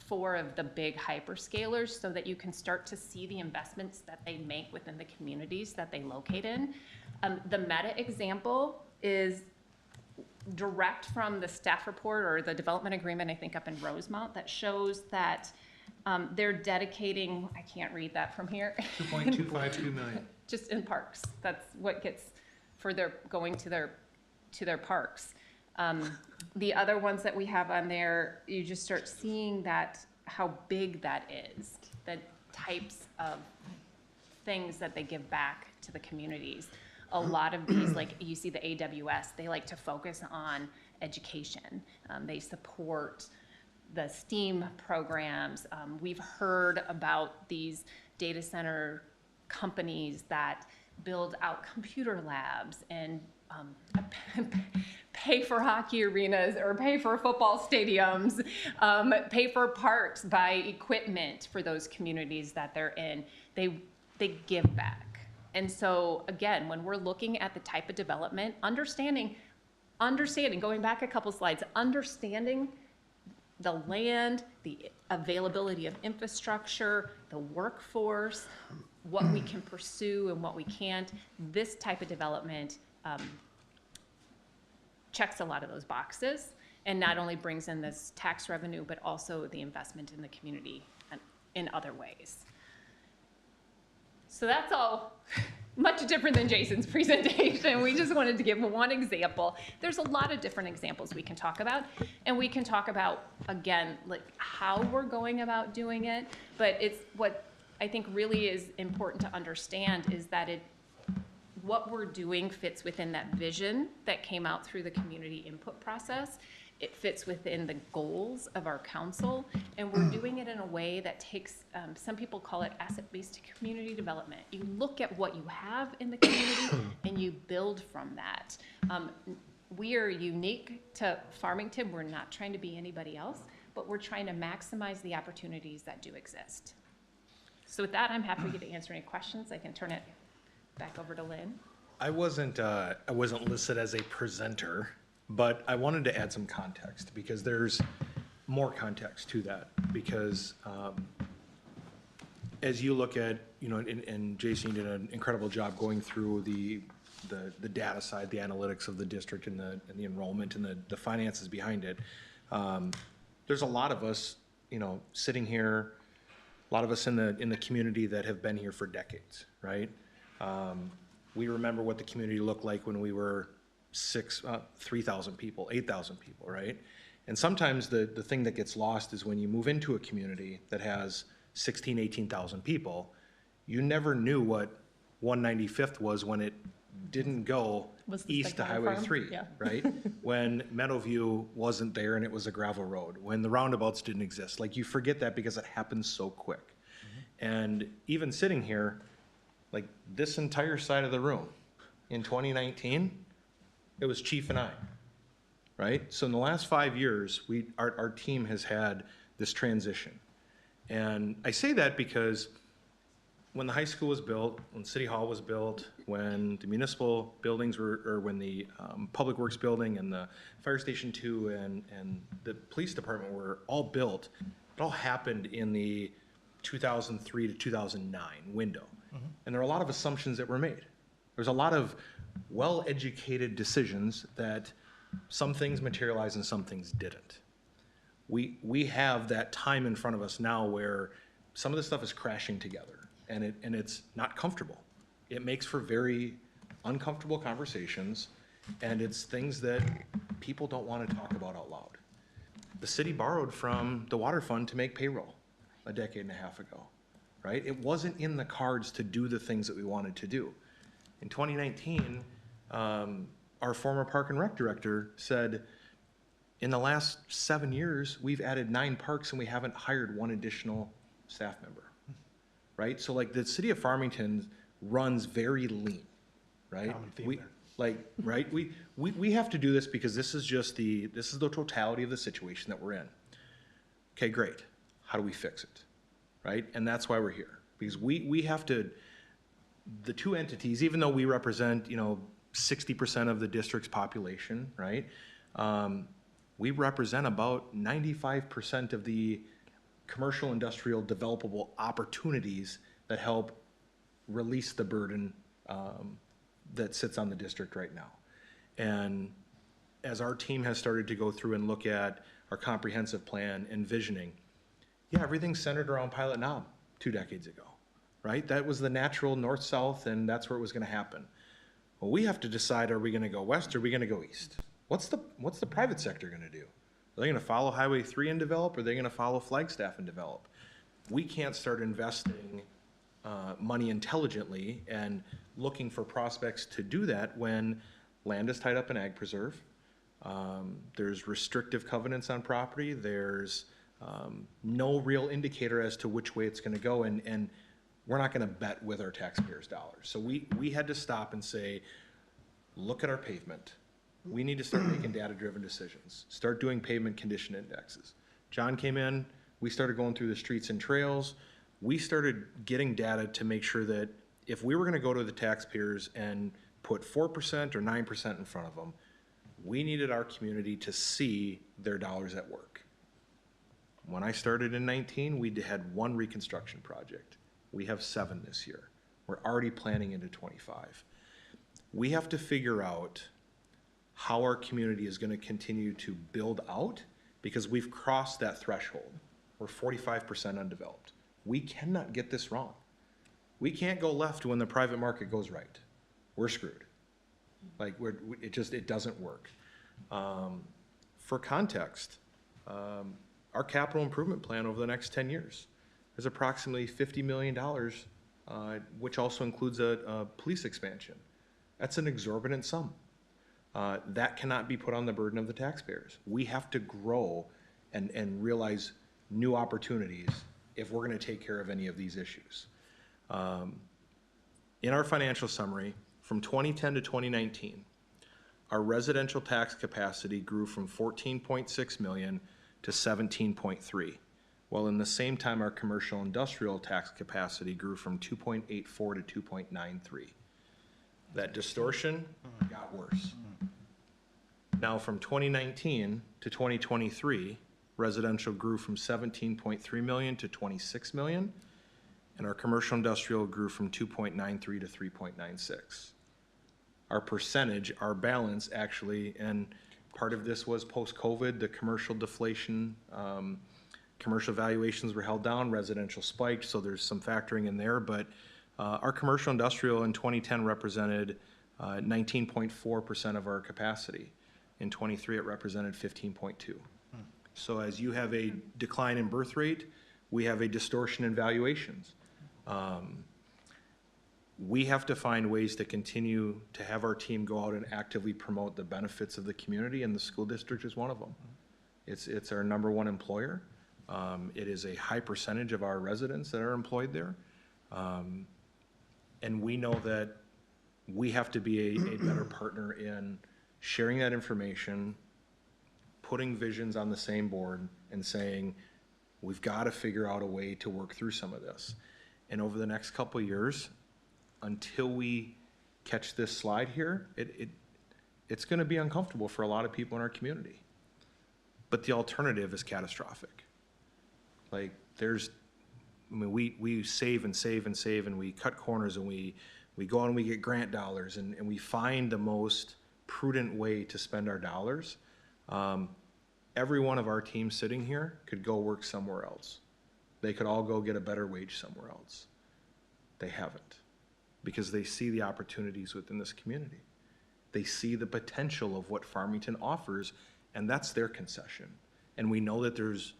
4 of the big hyperscalers so that you can start to see the investments that they make within the communities that they locate in. The Meta example is direct from the staff report or the development agreement, I think up in Rosemount, that shows that they're dedicating, I can't read that from here. $2.252 million. Just in parks. That's what gets for their going to their parks. The other ones that we have on there, you just start seeing that how big that is, the types of things that they give back to the communities. A lot of these, like you see the AWS, they like to focus on education. They support the STEAM programs. We've heard about these data center companies that build out computer labs and pay for hockey arenas or pay for football stadiums, pay for parks, buy equipment for those communities that they're in. They give back. And so again, when we're looking at the type of development, understanding, going back a couple slides, understanding the land, the availability of infrastructure, the workforce, what we can pursue and what we can't. This type of development checks a lot of those boxes and not only brings in this tax revenue, but also the investment in the community and in other ways. So that's all much different than Jason's presentation. We just wanted to give one example. There's a lot of different examples we can talk about, and we can talk about, again, like how we're going about doing it, but it's what I think really is important to understand is that what we're doing fits within that vision that came out through the community input process. It fits within the goals of our council, and we're doing it in a way that takes, some people call it asset-based community development. You look at what you have in the community and you build from that. We are unique to Farmington. We're not trying to be anybody else, but we're trying to maximize the opportunities that do exist. So with that, I'm happy to answer any questions. I can turn it back over to Lynn. I wasn't listed as a presenter, but I wanted to add some context because there's more context to that. Because as you look at, and Jason did an incredible job going through the data side, the analytics of the district and the enrollment and the finances behind it. There's a lot of us, sitting here, a lot of us in the community that have been here for decades, right? We remember what the community looked like when we were 3,000 people, 8,000 people, right? And sometimes the thing that gets lost is when you move into a community that has 16, 18,000 people, you never knew what 195th was when it didn't go east to Highway 3, yeah. right? When Meadowview wasn't there and it was a gravel road, when the roundabouts didn't exist. Like, you forget that because it happens so quick. And even sitting here, like this entire side of the room, in 2019, it was Chief and I, right? So in the last 5 years, our team has had this transition. And I say that because when the high school was built, when City Hall was built, when the municipal buildings or when the Public Works building and the Fire Station 2 and the police department were all built, it all happened in the 2003 to 2009 window. And there are a lot of assumptions that were made. There's a lot of well-educated decisions that some things materialized and some things didn't. We have that time in front of us now where some of this stuff is crashing together, and it's not comfortable. It makes for very uncomfortable conversations, and it's things that people don't want to talk about out loud. The city borrowed from the water fund to make payroll a decade and a half ago, right? It wasn't in the cards to do the things that we wanted to do. In 2019, our former Park and Rec director said, in the last 7 years, we've added 9 parks and we haven't hired 1 additional staff member, right? So like the city of Farmington runs very lean, right? Common theme there. We have to do this because this is the totality of the situation that we're in. Okay, great. How do we fix it, right? And that's why we're here, because we have to, the two entities, even though we represent, 60% of the district's population, right? We represent about 95% of the commercial, industrial, developable opportunities that help release the burden that sits on the district right now. And as our team has started to go through and look at our comprehensive plan and visioning, yeah, everything's centered around Pilot Knob 2 decades ago, right? That was the natural north-south, and that's where it was gonna happen. Well, we have to decide, are we gonna go west or are we gonna go east? What's the private sector gonna do? Are they gonna follow Highway 3 and develop, or are they gonna follow Flagstaff and develop? We can't start investing money intelligently and looking for prospects to do that when land is tied up in ag preserve. There's restrictive covenants on property. There's no real indicator as to which way it's gonna go, and we're not gonna bet with our taxpayers' dollars. So we had to stop and say, look at our pavement. We need to start making data-driven decisions. Start doing pavement condition indexes. John came in, we started going through the streets and trails. We started getting data to make sure that if we were gonna go to the taxpayers and put 4% or 9% in front of them, we needed our community to see their dollars at work. When I started in 19, we had 1 reconstruction project. We have 7 this year. We're already planning into 25. We have to figure out how our community is gonna continue to build out, because we've crossed that threshold. We're 45% undeveloped. We cannot get this wrong. We can't go left when the private market goes right. We're screwed. Like, it doesn't work. For context, our capital improvement plan over the next 10 years is approximately $50 million, which also includes a police expansion. That's an exorbitant sum. That cannot be put on the burden of the taxpayers. We have to grow and realize new opportunities if we're gonna take care of any of these issues. In our financial summary, from 2010 to 2019, our residential tax capacity grew from 14.6 million to 17.3, while in the same time, our commercial industrial tax capacity grew from 2.84 to 2.93. That distortion got worse. Now, from 2019 to 2023, residential grew from 17.3 million to 26 million, and our commercial industrial grew from 2.93 to 3.96. Our percentage, our balance actually, and part of this was post-COVID, the commercial deflation, commercial valuations were held down, residential spiked, so there's some factoring in there, but our commercial industrial in 2010 represented 19.4% of our capacity. In 23, it represented 15.2. So as you have a decline in birth rate, we have a distortion in valuations. We have to find ways to continue to have our team go out and actively promote the benefits of the community, and the school district is one of them. It's our #1 employer. It is a high percentage of our residents that are employed there. And we know that we have to be a better partner in sharing that information, putting visions on the same board, and saying, we've got to figure out a way to work through some of this. And over the next couple of years, until we catch this slide here, it's going to be uncomfortable for a lot of people in our community. But the alternative is catastrophic. Like, we save and save and save, and we cut corners, and we go out and we get grant dollars, and we find the most prudent way to spend our dollars. Every one of our teams sitting here could go work somewhere else. They could all go get a better wage somewhere else. They haven't, because they see the opportunities within this community. They see the potential of what Farmington offers, and that's their concession. And we know that there's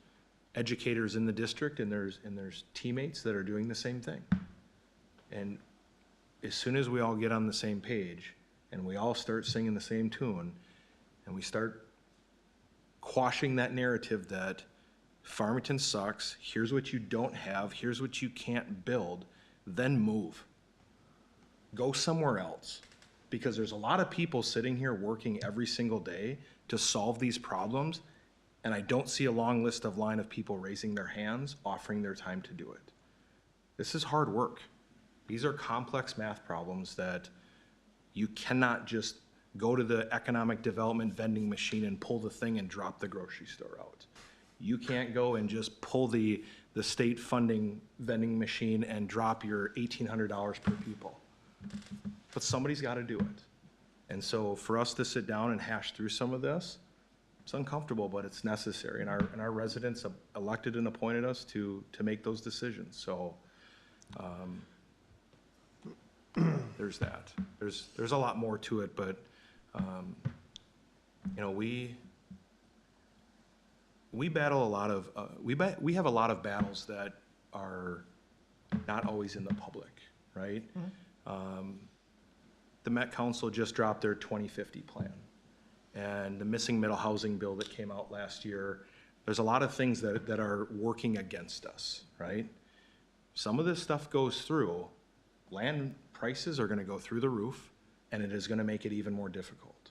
educators in the district, and there's teammates that are doing the same thing. And as soon as we all get on the same page, and we all start singing the same tune, and we start quashing that narrative that Farmington sucks, here's what you don't have, here's what you can't build, then move. Go somewhere else. Because there's a lot of people sitting here working every single day to solve these problems, and I don't see a long list of people raising their hands, offering their time to do it. This is hard work. These are complex math problems that you cannot just go to the economic development vending machine and pull the thing and drop the grocery store out. You can't go and just pull the state funding vending machine and drop your $1,800 per people. But somebody's got to do it. And so for us to sit down and hash through some of this, it's uncomfortable, but it's necessary. And our residents elected and appointed us to make those decisions. So there's that. There's a lot more to it, but we battle a lot of we have a lot of battles that are not always in the public, right? The Met Council just dropped their 2050 plan, and the missing middle housing bill that came out last year. There's a lot of things that are working against us, right? Some of this stuff goes through. Land prices are gonna go through the roof, and it is gonna make it even more difficult.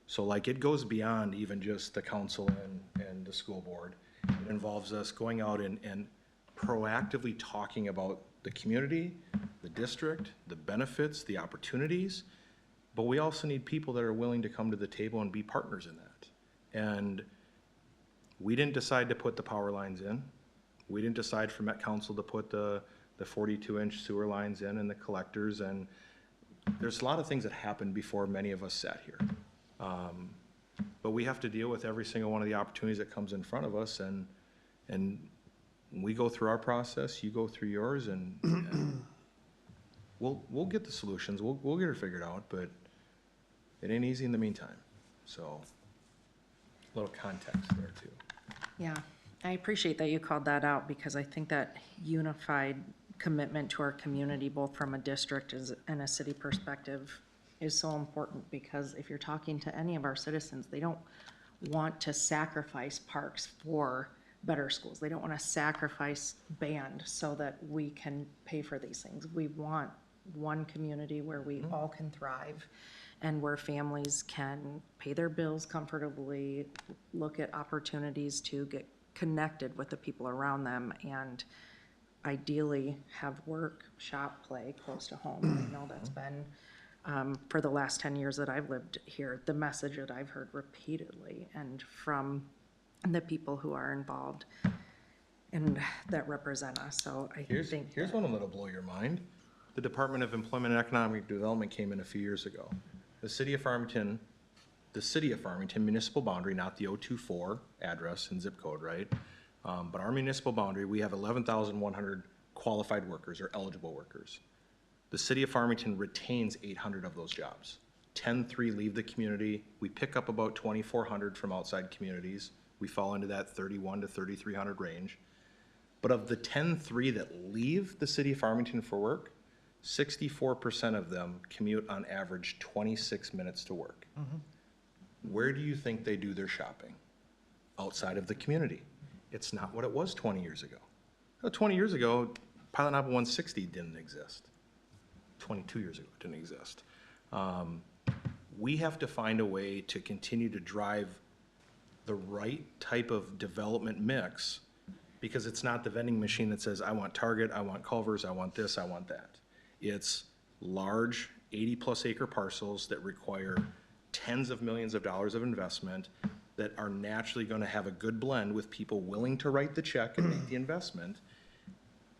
So like, it goes beyond even just the council and the school board. It involves us going out and proactively talking about the community, the district, the benefits, the opportunities, but we also need people that are willing to come to the table and be partners in that. And We didn't decide to put the power lines in. We didn't decide for Met Council to put the 42-inch sewer lines in and the collectors, and there's a lot of things that happened before many of us sat here. But we have to deal with every single one of the opportunities that comes in front of us, and we go through our process, you go through yours, and we'll get the solutions, we'll get it figured out, but it ain't easy in the meantime. So, a little context there too. Yeah, I appreciate that you called that out, because I think that unified commitment to our community, both from a district and a city perspective, is so important, because if you're talking to any of our citizens, they don't want to sacrifice parks for better schools. They don't want to sacrifice band so that we can pay for these things. We want one community where we all can thrive, and where families can pay their bills comfortably, look at opportunities to get connected with the people around them, and ideally have work, shop, play close to home. I know that's been, for the last 10 years that I've lived here, the message that I've heard repeatedly, and from the people who are involved and that represent us. So I Here's think one that'll blow your mind. The Department of Employment and Economic Development came in a few years ago. The city of Farmington municipal boundary, not the 024 address and zip code, right? But our municipal boundary, we have 11,100 qualified workers or eligible workers. The city of Farmington retains 800 of those jobs. 10-3 leave the community. We pick up about 2,400 from outside communities. We fall into that 3,100 to 3,300 range. But of the 10-3 that leave the city of Farmington for work, 64% of them commute on average 26 minutes to work. Where do you think they do their shopping? Outside of the community. It's not what it was 20 years ago. 20 years ago, Pilot Knob 160 didn't exist. 22 years ago, it didn't exist. We have to find a way to continue to drive the right type of development mix, because it's not the vending machine that says, I want Target, I want Culver's, I want this, I want that. It's large 80-plus acre parcels that require tens of millions of dollars of investment that are naturally going to have a good blend with people willing to write the check and make the investment.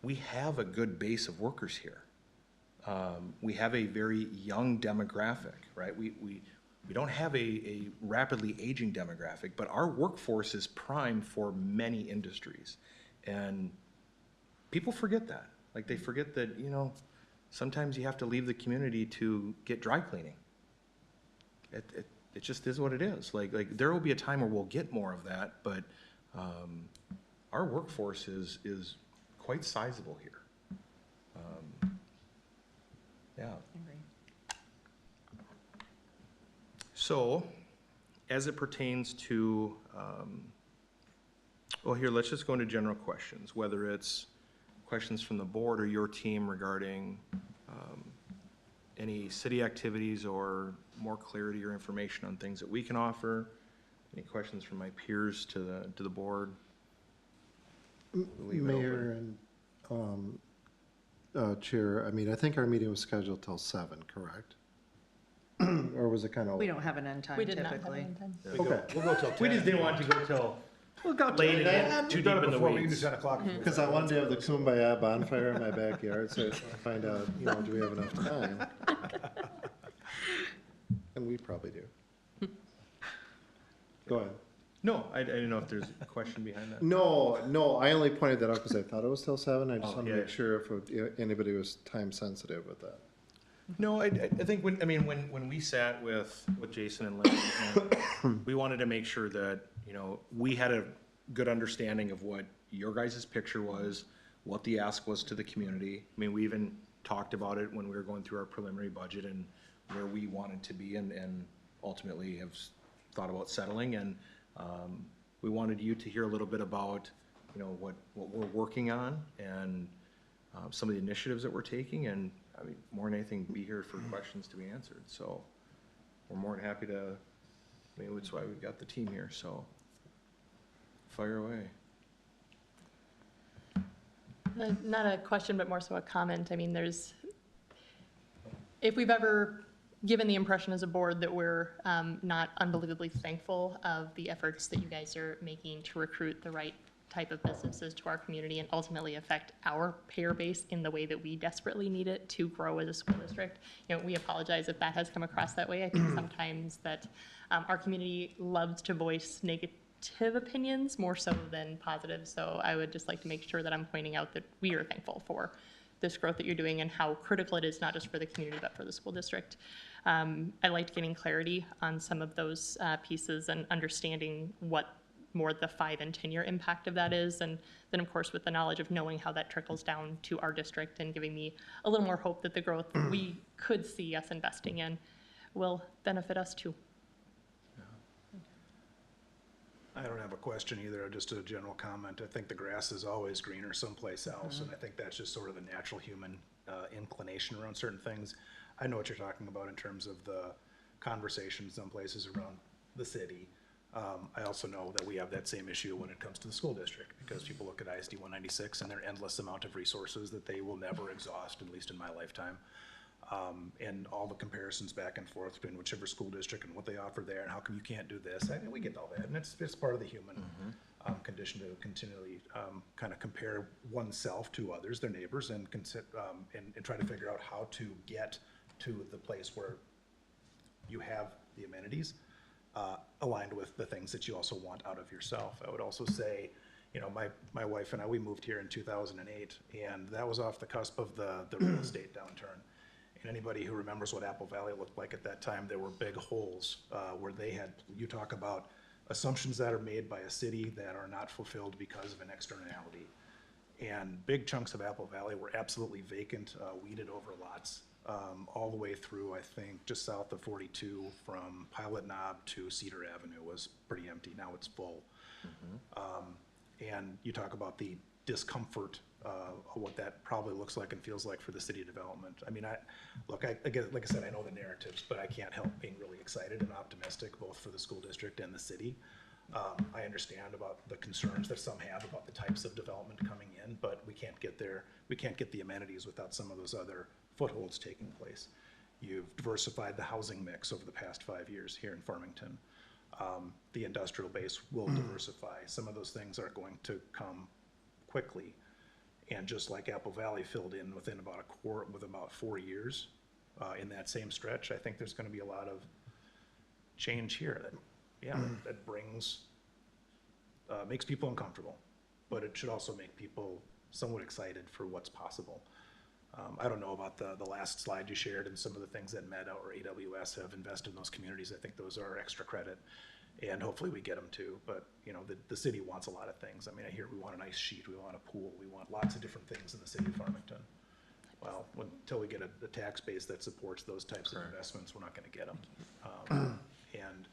We have a good base of workers here. We have a very young demographic, right? We don't have a rapidly aging demographic, but our workforce is prime for many industries. And people forget that. Like, they forget that, sometimes you have to leave the community to get dry cleaning. It just is what it is. Like there will be a time where we'll get more of that, but our workforce is quite sizable here. Yeah. So, as it pertains to, well, here, let's just go into general questions, whether it's questions from the board or your team regarding any city activities or more clarity or information on things that we can offer. Any questions from my peers to the board? Leave it Mayor and Chair, I think our meeting was scheduled till 7, correct? Or was it kind of? we don't have an end time We did not have typically. any time. Okay. We'll go till 10. We just didn't want to go till late and get too We've deep done it in the before. We can do weeds. 10 o'clock. Because I wanted to have the Kumbaya bonfire in my backyard, so I was trying to find out, do we have enough time? And we probably do. Go ahead. No, I didn't know if there's a question behind that. No, I only pointed that out because I thought it was till 7. I just Oh, wanted to yeah. make sure if anybody was time sensitive with that. No, I think when we sat with Jason and Lynn, we wanted to make sure that, we had a good understanding of what your guys' picture was, what the ask was to the community. We even talked about it when we were going through our preliminary budget and where we wanted to be and ultimately have thought about settling. And we wanted you to hear a little bit about, what we're working on and some of the initiatives that we're taking, and more than anything, be here for questions to be answered. So we're more than happy to, that's why we've got the team here, so fire away. Not a question, but more so a comment. If we've ever given the impression as a board that we're not unbelievably thankful of the efforts that you guys are making to recruit the right type of businesses to our community and ultimately affect our payer base in the way that we desperately need it to grow as a school district. You know, we apologize if that has come across that way. I think sometimes that our community loves to voice negative opinions more so than positive. So I would just like to make sure that I'm pointing out that we are thankful for this growth that you're doing and how critical it is, not just for the community, but for the school district. I liked getting clarity on some of those pieces and understanding what more the 5 and 10 year impact of that is. And then of course, with the knowledge of knowing how that trickles down to our district and giving me a little more hope that the growth we could see us investing in will benefit us too. I don't have a question either, just a general comment. I think the grass is always greener someplace else, and I think that's just sort of the natural human inclination around certain things. I know what you're talking about in terms of the conversations some places around the city. I also know that we have that same issue when it comes to the school district, because people look at ISD 196 and their endless amount of resources that they will never exhaust, at least in my lifetime. And all the comparisons back and forth between whichever school district and what they offer there, and how come you can't do this? I mean, we get all that, and it's part of the human condition to continually kind of compare oneself to others, their neighbors, and try to figure out how to get to the place where you have the amenities aligned with the things that you also want out of yourself. I would also say, you know, my wife and I, we moved here in 2008, and that was off the cusp of the real estate downturn. And anybody who remembers what Apple Valley looked like at that time, there were big holes where they had, you talk about assumptions that are made by a city that are not fulfilled because of an externality. And big chunks of Apple Valley were absolutely vacant, weeded over lots, all the way through, I think, just south of 42 from Pilot Knob to Cedar Avenue was pretty empty. Now it's full. And you talk about the discomfort of what that probably looks like and feels like for the city development. I mean, again, like I said, I know the narratives, but I can't help being really excited and optimistic, both for the school district and the city. I understand about the concerns that some have about the types of development coming in, but we can't get there. We can't get the amenities without some of those other footholds taking place. You've diversified the housing mix over the past 5 years here in Farmington. The industrial base will diversify. Some of those things are going to come quickly. And just like Apple Valley filled in within about about 4 years in that same stretch, I think there's going to be a lot of change here that brings, makes people uncomfortable, but it should also make people somewhat excited for what's possible. I don't know about the last slide you shared and some of the things that Meta or AWS have invested in those communities. I think those are extra credit, and hopefully we get them too. But you know, the city wants a lot of things. I mean, I hear we want an ice sheet, we want a pool, we want lots of different things in the city of Farmington. Well, until we get a tax base that supports those types of investments, we're not going to get them. And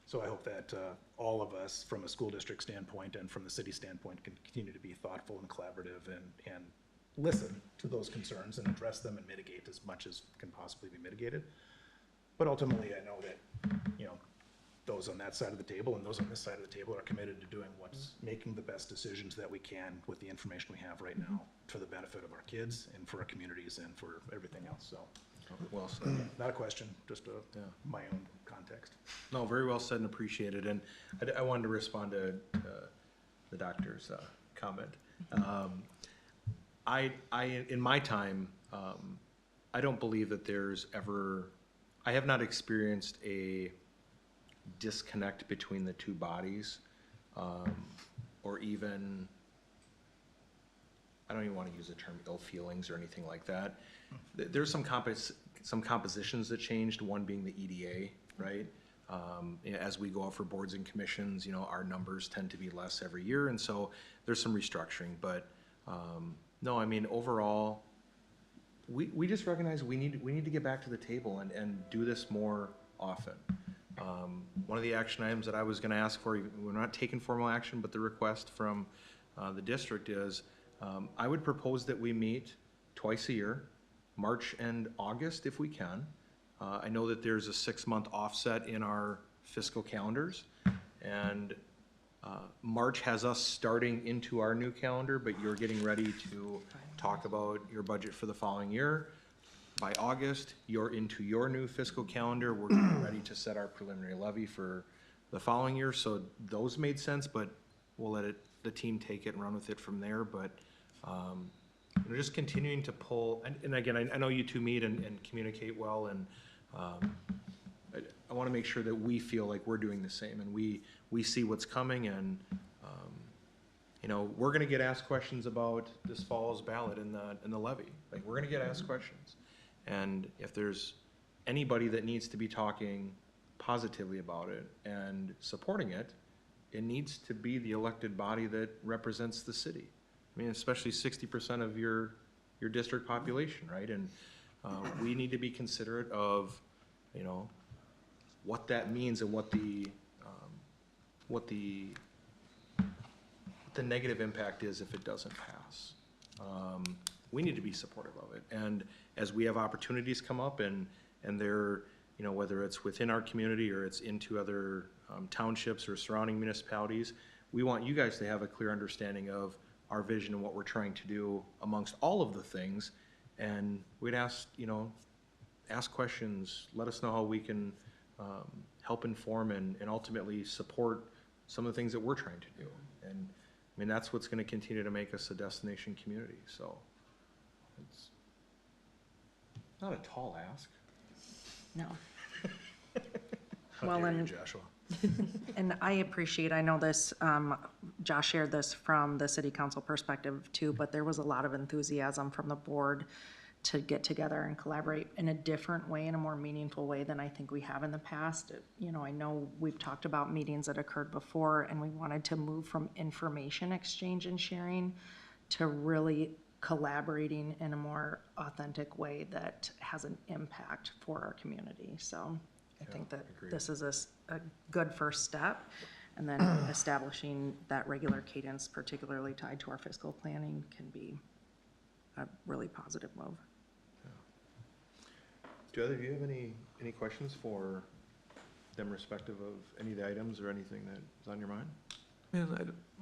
so I hope that all of us, from a school district standpoint and from the city standpoint, can continue to be thoughtful and collaborative and listen to those concerns and address them and mitigate as much as can possibly be mitigated. But ultimately, I know that, you know, those on that side of the table and those on this side of the table are committed to doing making the best decisions that we can with the information we have right now for the benefit of our kids and for our communities and for everything else. So, well said. Not a question, just my own context. No, very well said and appreciated. And I wanted to respond to the doctor's comment. In my time, I don't believe that I have not experienced a disconnect between the two bodies, or even, I don't even want to use the term ill feelings or anything like that. There's some compositions that changed, one being the EDA, right? As we go out for boards and commissions, you know, our numbers tend to be less every year, and so there's some restructuring. But no, I mean, overall, we just recognize we need to get back to the table and do this more often. One of the action items that I was going to ask for, we're not taking formal action, but the request from the district is, I would propose that we meet twice a year, March and August if we can. I know that there's a 6-month offset in our fiscal calendars, and March has us starting into our new calendar, but you're getting ready to talk about your budget for the following year. by August, you're into your new fiscal calendar, we're getting ready to set our preliminary levy for the following year, so those made sense, but we'll let the team take it and run with it from there, but, you know, just continuing to pull, and again, I know you two meet and communicate well, and, I wanna make sure that we feel like we're doing the same, and we see what's coming, and, you know, we're gonna get asked questions about this fall's ballot in the levy, like, we're gonna get asked questions. And if there's anybody that needs to be talking positively about it and supporting it, it needs to be the elected body that represents the city. I mean, especially 60% of your district population, right? And we need to be considerate of, you know, what that means and what the negative impact is if it doesn't pass. We need to be supportive of it. And as we have opportunities come up and they're, you know, whether it's within our community or it's into other townships or surrounding municipalities, we want you guys to have a clear understanding of our vision and what we're trying to do amongst all of the things. And we'd ask, you know, ask questions, let us know how we can help inform and ultimately support some of the things that we're trying to do. And I mean, that's what's gonna continue to make us a destination community, so. It's not a tall ask. No. How Well, dare you, and- Joshua. And I appreciate, I know this, Josh shared this from the city council perspective too, but there was a lot of enthusiasm from the board to get together and collaborate in a different way, in a more meaningful way than I think we have in the past. You know, I know we've talked about meetings that occurred before, and we wanted to move from information exchange and sharing to really collaborating in a more authentic way that has an impact for our community. So I think that agreed. this is a good first step. And then establishing that regular cadence, particularly tied to our fiscal planning, can be a really positive move. Do either of you have any questions for them respective of any of the items or anything that is on your mind? Man,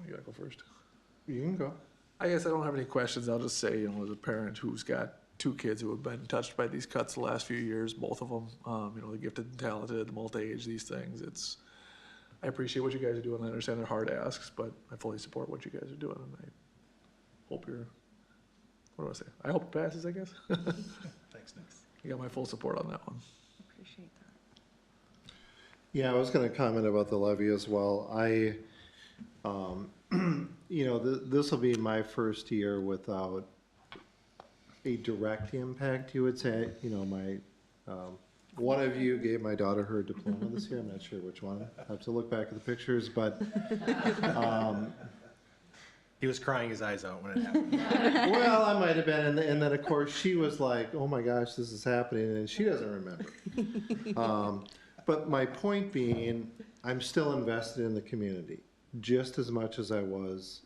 you gotta go first. You can go. I guess I don't have any questions. I'll just say, you know, as a parent who's got two kids who have been touched by these cuts the last few years, both of them, you know, the gifted and talented, the multi-age, these things, I appreciate what you guys are doing. I understand they're hard asks, but I fully support what you guys are doing, and I hope what do I say? I hope it passes, I guess. Thanks, Nick. You got my full support on that one. Appreciate that. Yeah, I was gonna comment about the levy as well. You know, this will be my first year without a direct impact, you would say. You know, one of you gave my daughter her diploma this year. I'm not sure which one. I have to look back at the pictures, but, He was crying his eyes out when it happened. well, I might have been. And then, of course, she was like, oh my gosh, this is happening, and she doesn't remember. But my point being, I'm still invested in the community just as much as I was,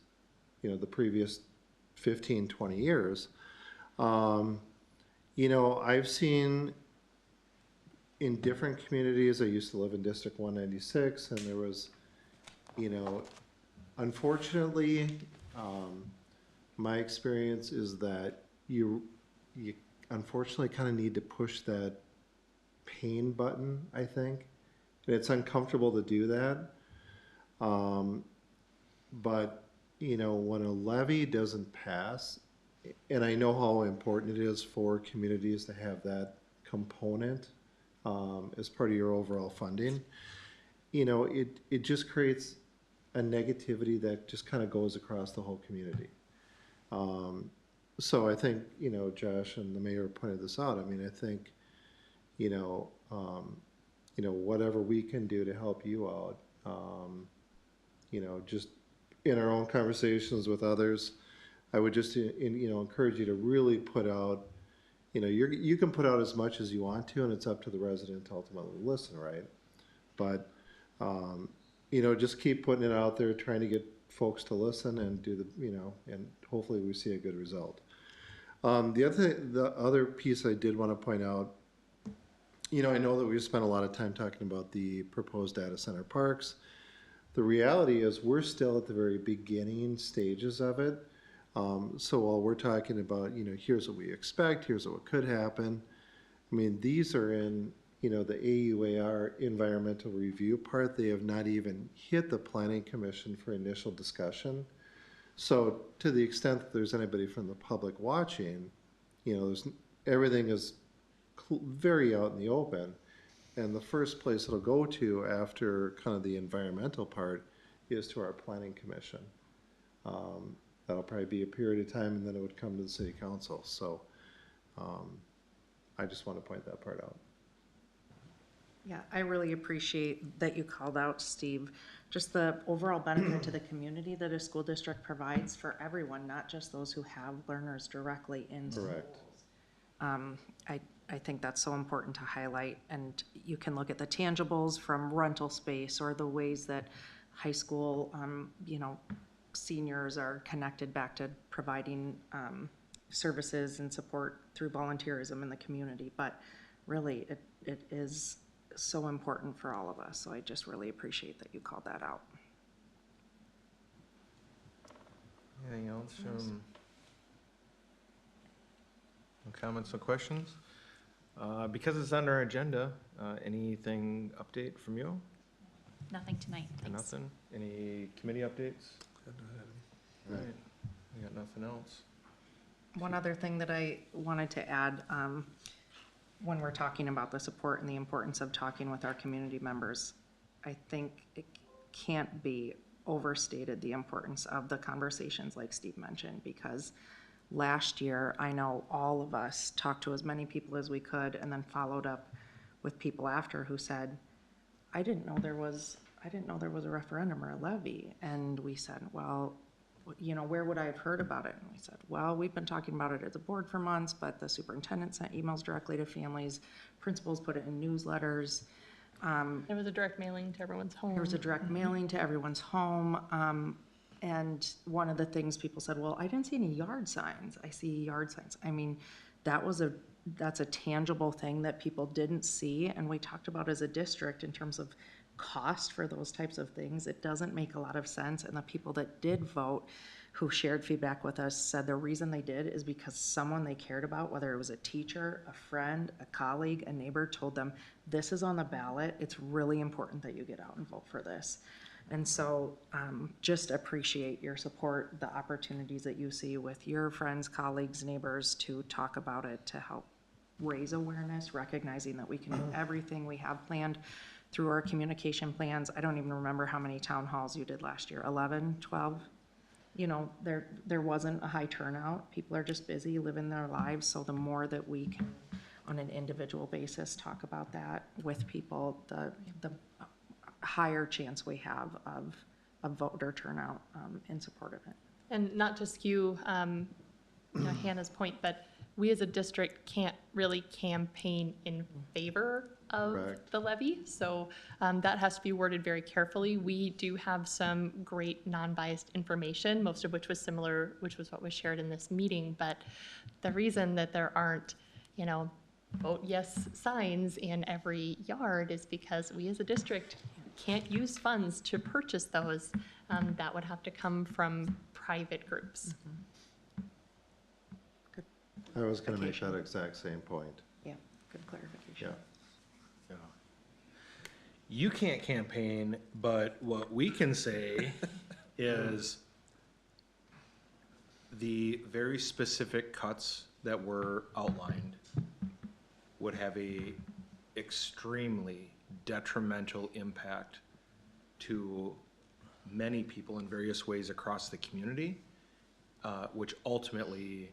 you know, the previous 15, 20 years. You know, I've seen in different communities, I used to live in District 196, and there was, you know, unfortunately, my experience is that you unfortunately kind of need to push that pain button, I think. And it's uncomfortable to do that. But, you know, when a levy doesn't pass, and I know how important it is for communities to have that component as part of your overall funding, you know, it just creates a negativity that just kind of goes across the whole community. So I think, you know, Josh and the mayor pointed this out. I mean, I think, you know, whatever we can do to help you out, you know, just in our own conversations with others, I would just, you know, encourage you to really put out, you know, you can put out as much as you want to, and it's up to the resident to ultimately listen, right? But, you know, just keep putting it out there, trying to get folks to listen and do the, you know, and hopefully we see a good result. The other piece I did want to point out, you know, I know that we've spent a lot of time talking about the proposed data center parks. The reality is we're still at the very beginning stages of it. So while we're talking about, you know, here's what we expect, here's what could happen, I mean, these are in, you know, the AUAR environmental review part. They have not even hit the planning commission for initial discussion. So to the extent that there's anybody from the public watching, you know, everything is very out in the open. And the first place it'll go to after kind of the environmental part is to our planning commission. That'll probably be a period of time, and then it would come to the city council. So I just want to point that part out. Yeah, I really appreciate that you called out, Steve, just the overall benefit to the community that a school district provides for everyone, not just those who have learners directly in schools. Correct. I think that's so important to highlight, and you can look at the tangibles from rental space or the ways that high school, you know, seniors are connected back to providing services and support through volunteerism in the community. But really, it is so important for all of us. So I just really appreciate that you called that out. Anything else from? No comments, no questions? Because it's on our agenda, anything update from you? Nothing tonight, Or thanks. nothing? Any committee updates? All right, we got nothing else. One other thing that I wanted to add, when we're talking about the support and the importance of talking with our community members, I think it can't be overstated, the importance of the conversations like Steve mentioned, because last year, I know all of us talked to as many people as we could and then followed up with people after who said, I didn't know there was a referendum or a levy. And we said, well, you know, where would I have heard about it? And we said, well, we've been talking about it as a board for months, but the superintendent sent emails directly to families, principals put it in newsletters. There was a direct mailing to everyone's home. There was a direct mailing to everyone's home. And one of the things people said, well, I didn't see any yard signs. I see yard signs. I mean, that's a tangible thing that people didn't see. And we talked about as a district in terms of cost for those types of things. It doesn't make a lot of sense. And the people that did vote, who shared feedback with us, said the reason they did is because someone they cared about, whether it was a teacher, a friend, a colleague, a neighbor, told them, this is on the ballot. It's really important that you get out and vote for this. And so just appreciate your support, the opportunities that you see with your friends, colleagues, neighbors to talk about it, to help raise awareness, recognizing that we can do everything we have planned through our communication plans. I don't even remember how many town halls you did last year, 11, 12? You know, there wasn't a high turnout. People are just busy living their lives. So the more that we can, on an individual basis, talk about that with people, the higher chance we have of voter turnout in support of it. And not to skew Hannah's point, but we as a district can't really campaign in favor of Correct. the levy. So that has to be worded very carefully. We do have some great non-biased information, most of which was similar, which was what was shared in this meeting. But the reason that there aren't, you know, vote yes signs in every yard is because we as a district can't use funds to purchase those. That would have to come from private groups. I was going to make that exact same point. Yeah, good clarification. Yeah. Yeah. You can't campaign, but what we can say is the very specific cuts that were outlined would have a extremely detrimental impact to many people in various ways across the community, which ultimately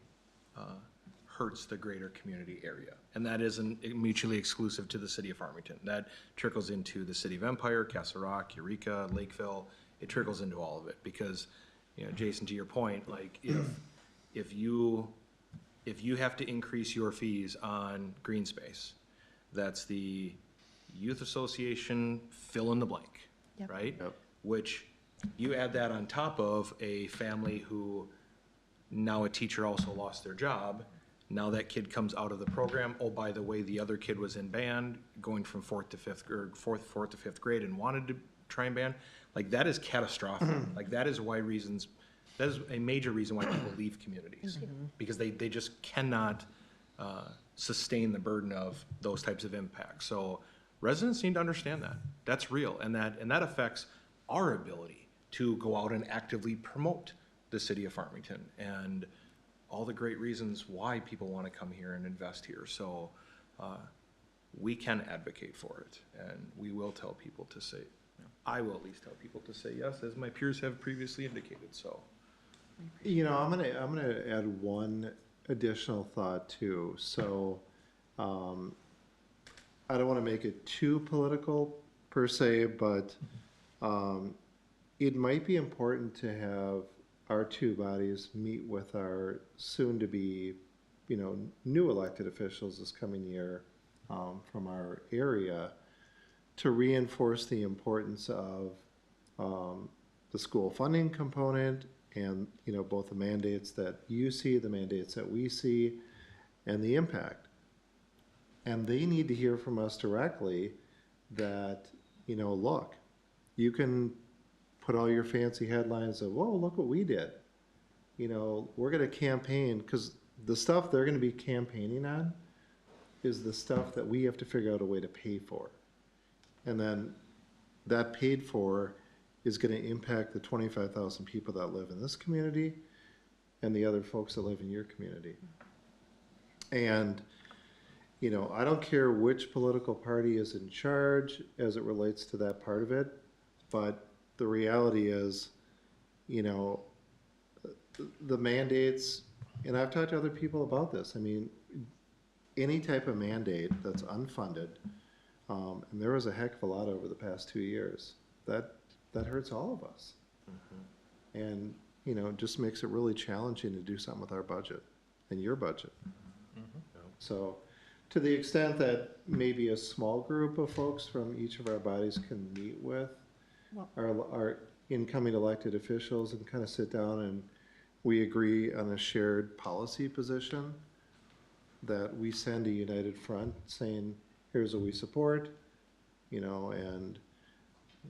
hurts the greater community area. And that isn't mutually exclusive to the city of Farmington. That trickles into the city of Empire, Castle Rock, Eureka, Lakeville. It trickles into all of it because, you know, Jason, to your point, like if you have to increase your fees on green space, that's the youth association fill in the blank, Yep. right? Yep. Which you add that on top of a family who now a teacher also lost their job. Now that kid comes out of the program. Oh, by the way, the other kid was in band, going from fourth to fifth grade, and wanted to try and band. Like that is catastrophic. Like that is a major reason why people leave communities because they just cannot sustain the burden of those types of impacts. So residents need to understand that. That's real, and that affects our ability to go out and actively promote the city of Farmington and all the great reasons why people want to come here and invest here. So we can advocate for it, and we will tell people to say, I will at least tell people to say yes, as my peers have previously indicated, so. You know, I'm gonna add one additional thought too. So, I don't wanna make it too political per se, but, it might be important to have our two bodies meet with our soon-to-be, you know, new elected officials this coming year, from our area, to reinforce the importance of, the school funding component and, you know, both the mandates that you see, the mandates that we see, and the impact. And they need to hear from us directly that, you know, look, you can put all your fancy headlines of, whoa, look what we did. You know, we're gonna campaign, because the stuff they're gonna be campaigning on is the stuff that we have to figure out a way to pay for. And then that paid for is gonna impact the 25,000 people that live in this community and the other folks that live in your community. And, you know, I don't care which political party is in charge as it relates to that part of it, but the reality is, you know, the mandates, and I've talked to other people about this, I mean, any type of mandate that's unfunded, and there was a heck of a lot over the past 2 years, that hurts all of us. And, you know, just makes it really challenging to do something with our budget and your budget. So, to the extent that maybe a small group of folks from each of our bodies can meet with our incoming elected officials and kind of sit down and we agree on a shared policy position, that we send a united front saying, here's what we support, you know, and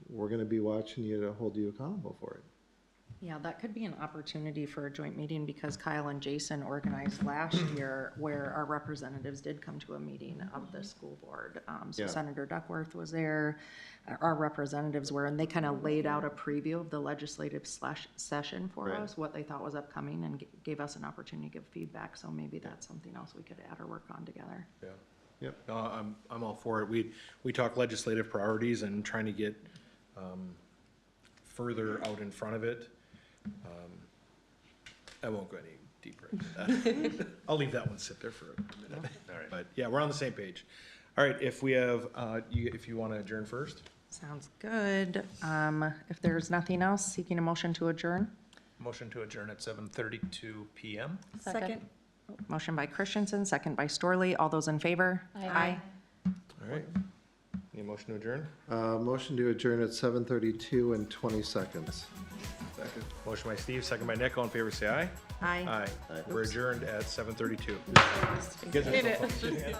we're gonna be watching you to hold you accountable for it. Yeah, that could be an opportunity for a joint meeting because Kyle and Jason organized last year where our representatives did come to a meeting of the school board. So Yeah. Senator Duckworth was there, our representatives were, and they kind of laid out a preview of the legislative session for Right. us, what they thought was upcoming, and gave us an opportunity to give feedback. So maybe that's something else we could add or work on together. Yeah. Yep. No, I'm all for it. We talk legislative priorities and trying to get further out in front of it. I won't go any deeper into that. I'll leave that one sit there for a minute. All right. But yeah, we're on the same page. All right, if we have, if you want to adjourn first? Sounds good. If there's nothing else, seeking a motion to adjourn. Motion to adjourn at 7:32 PM. Second. Motion by Christensen, second by Storley. All those in favor? Aye. All right. Need a motion to adjourn? Motion to adjourn at 7:32 and 20 seconds. Second. Motion by Steve, second by Nick. All in favor, say aye. Aye. Aye. We're adjourned at 7:32. Did it.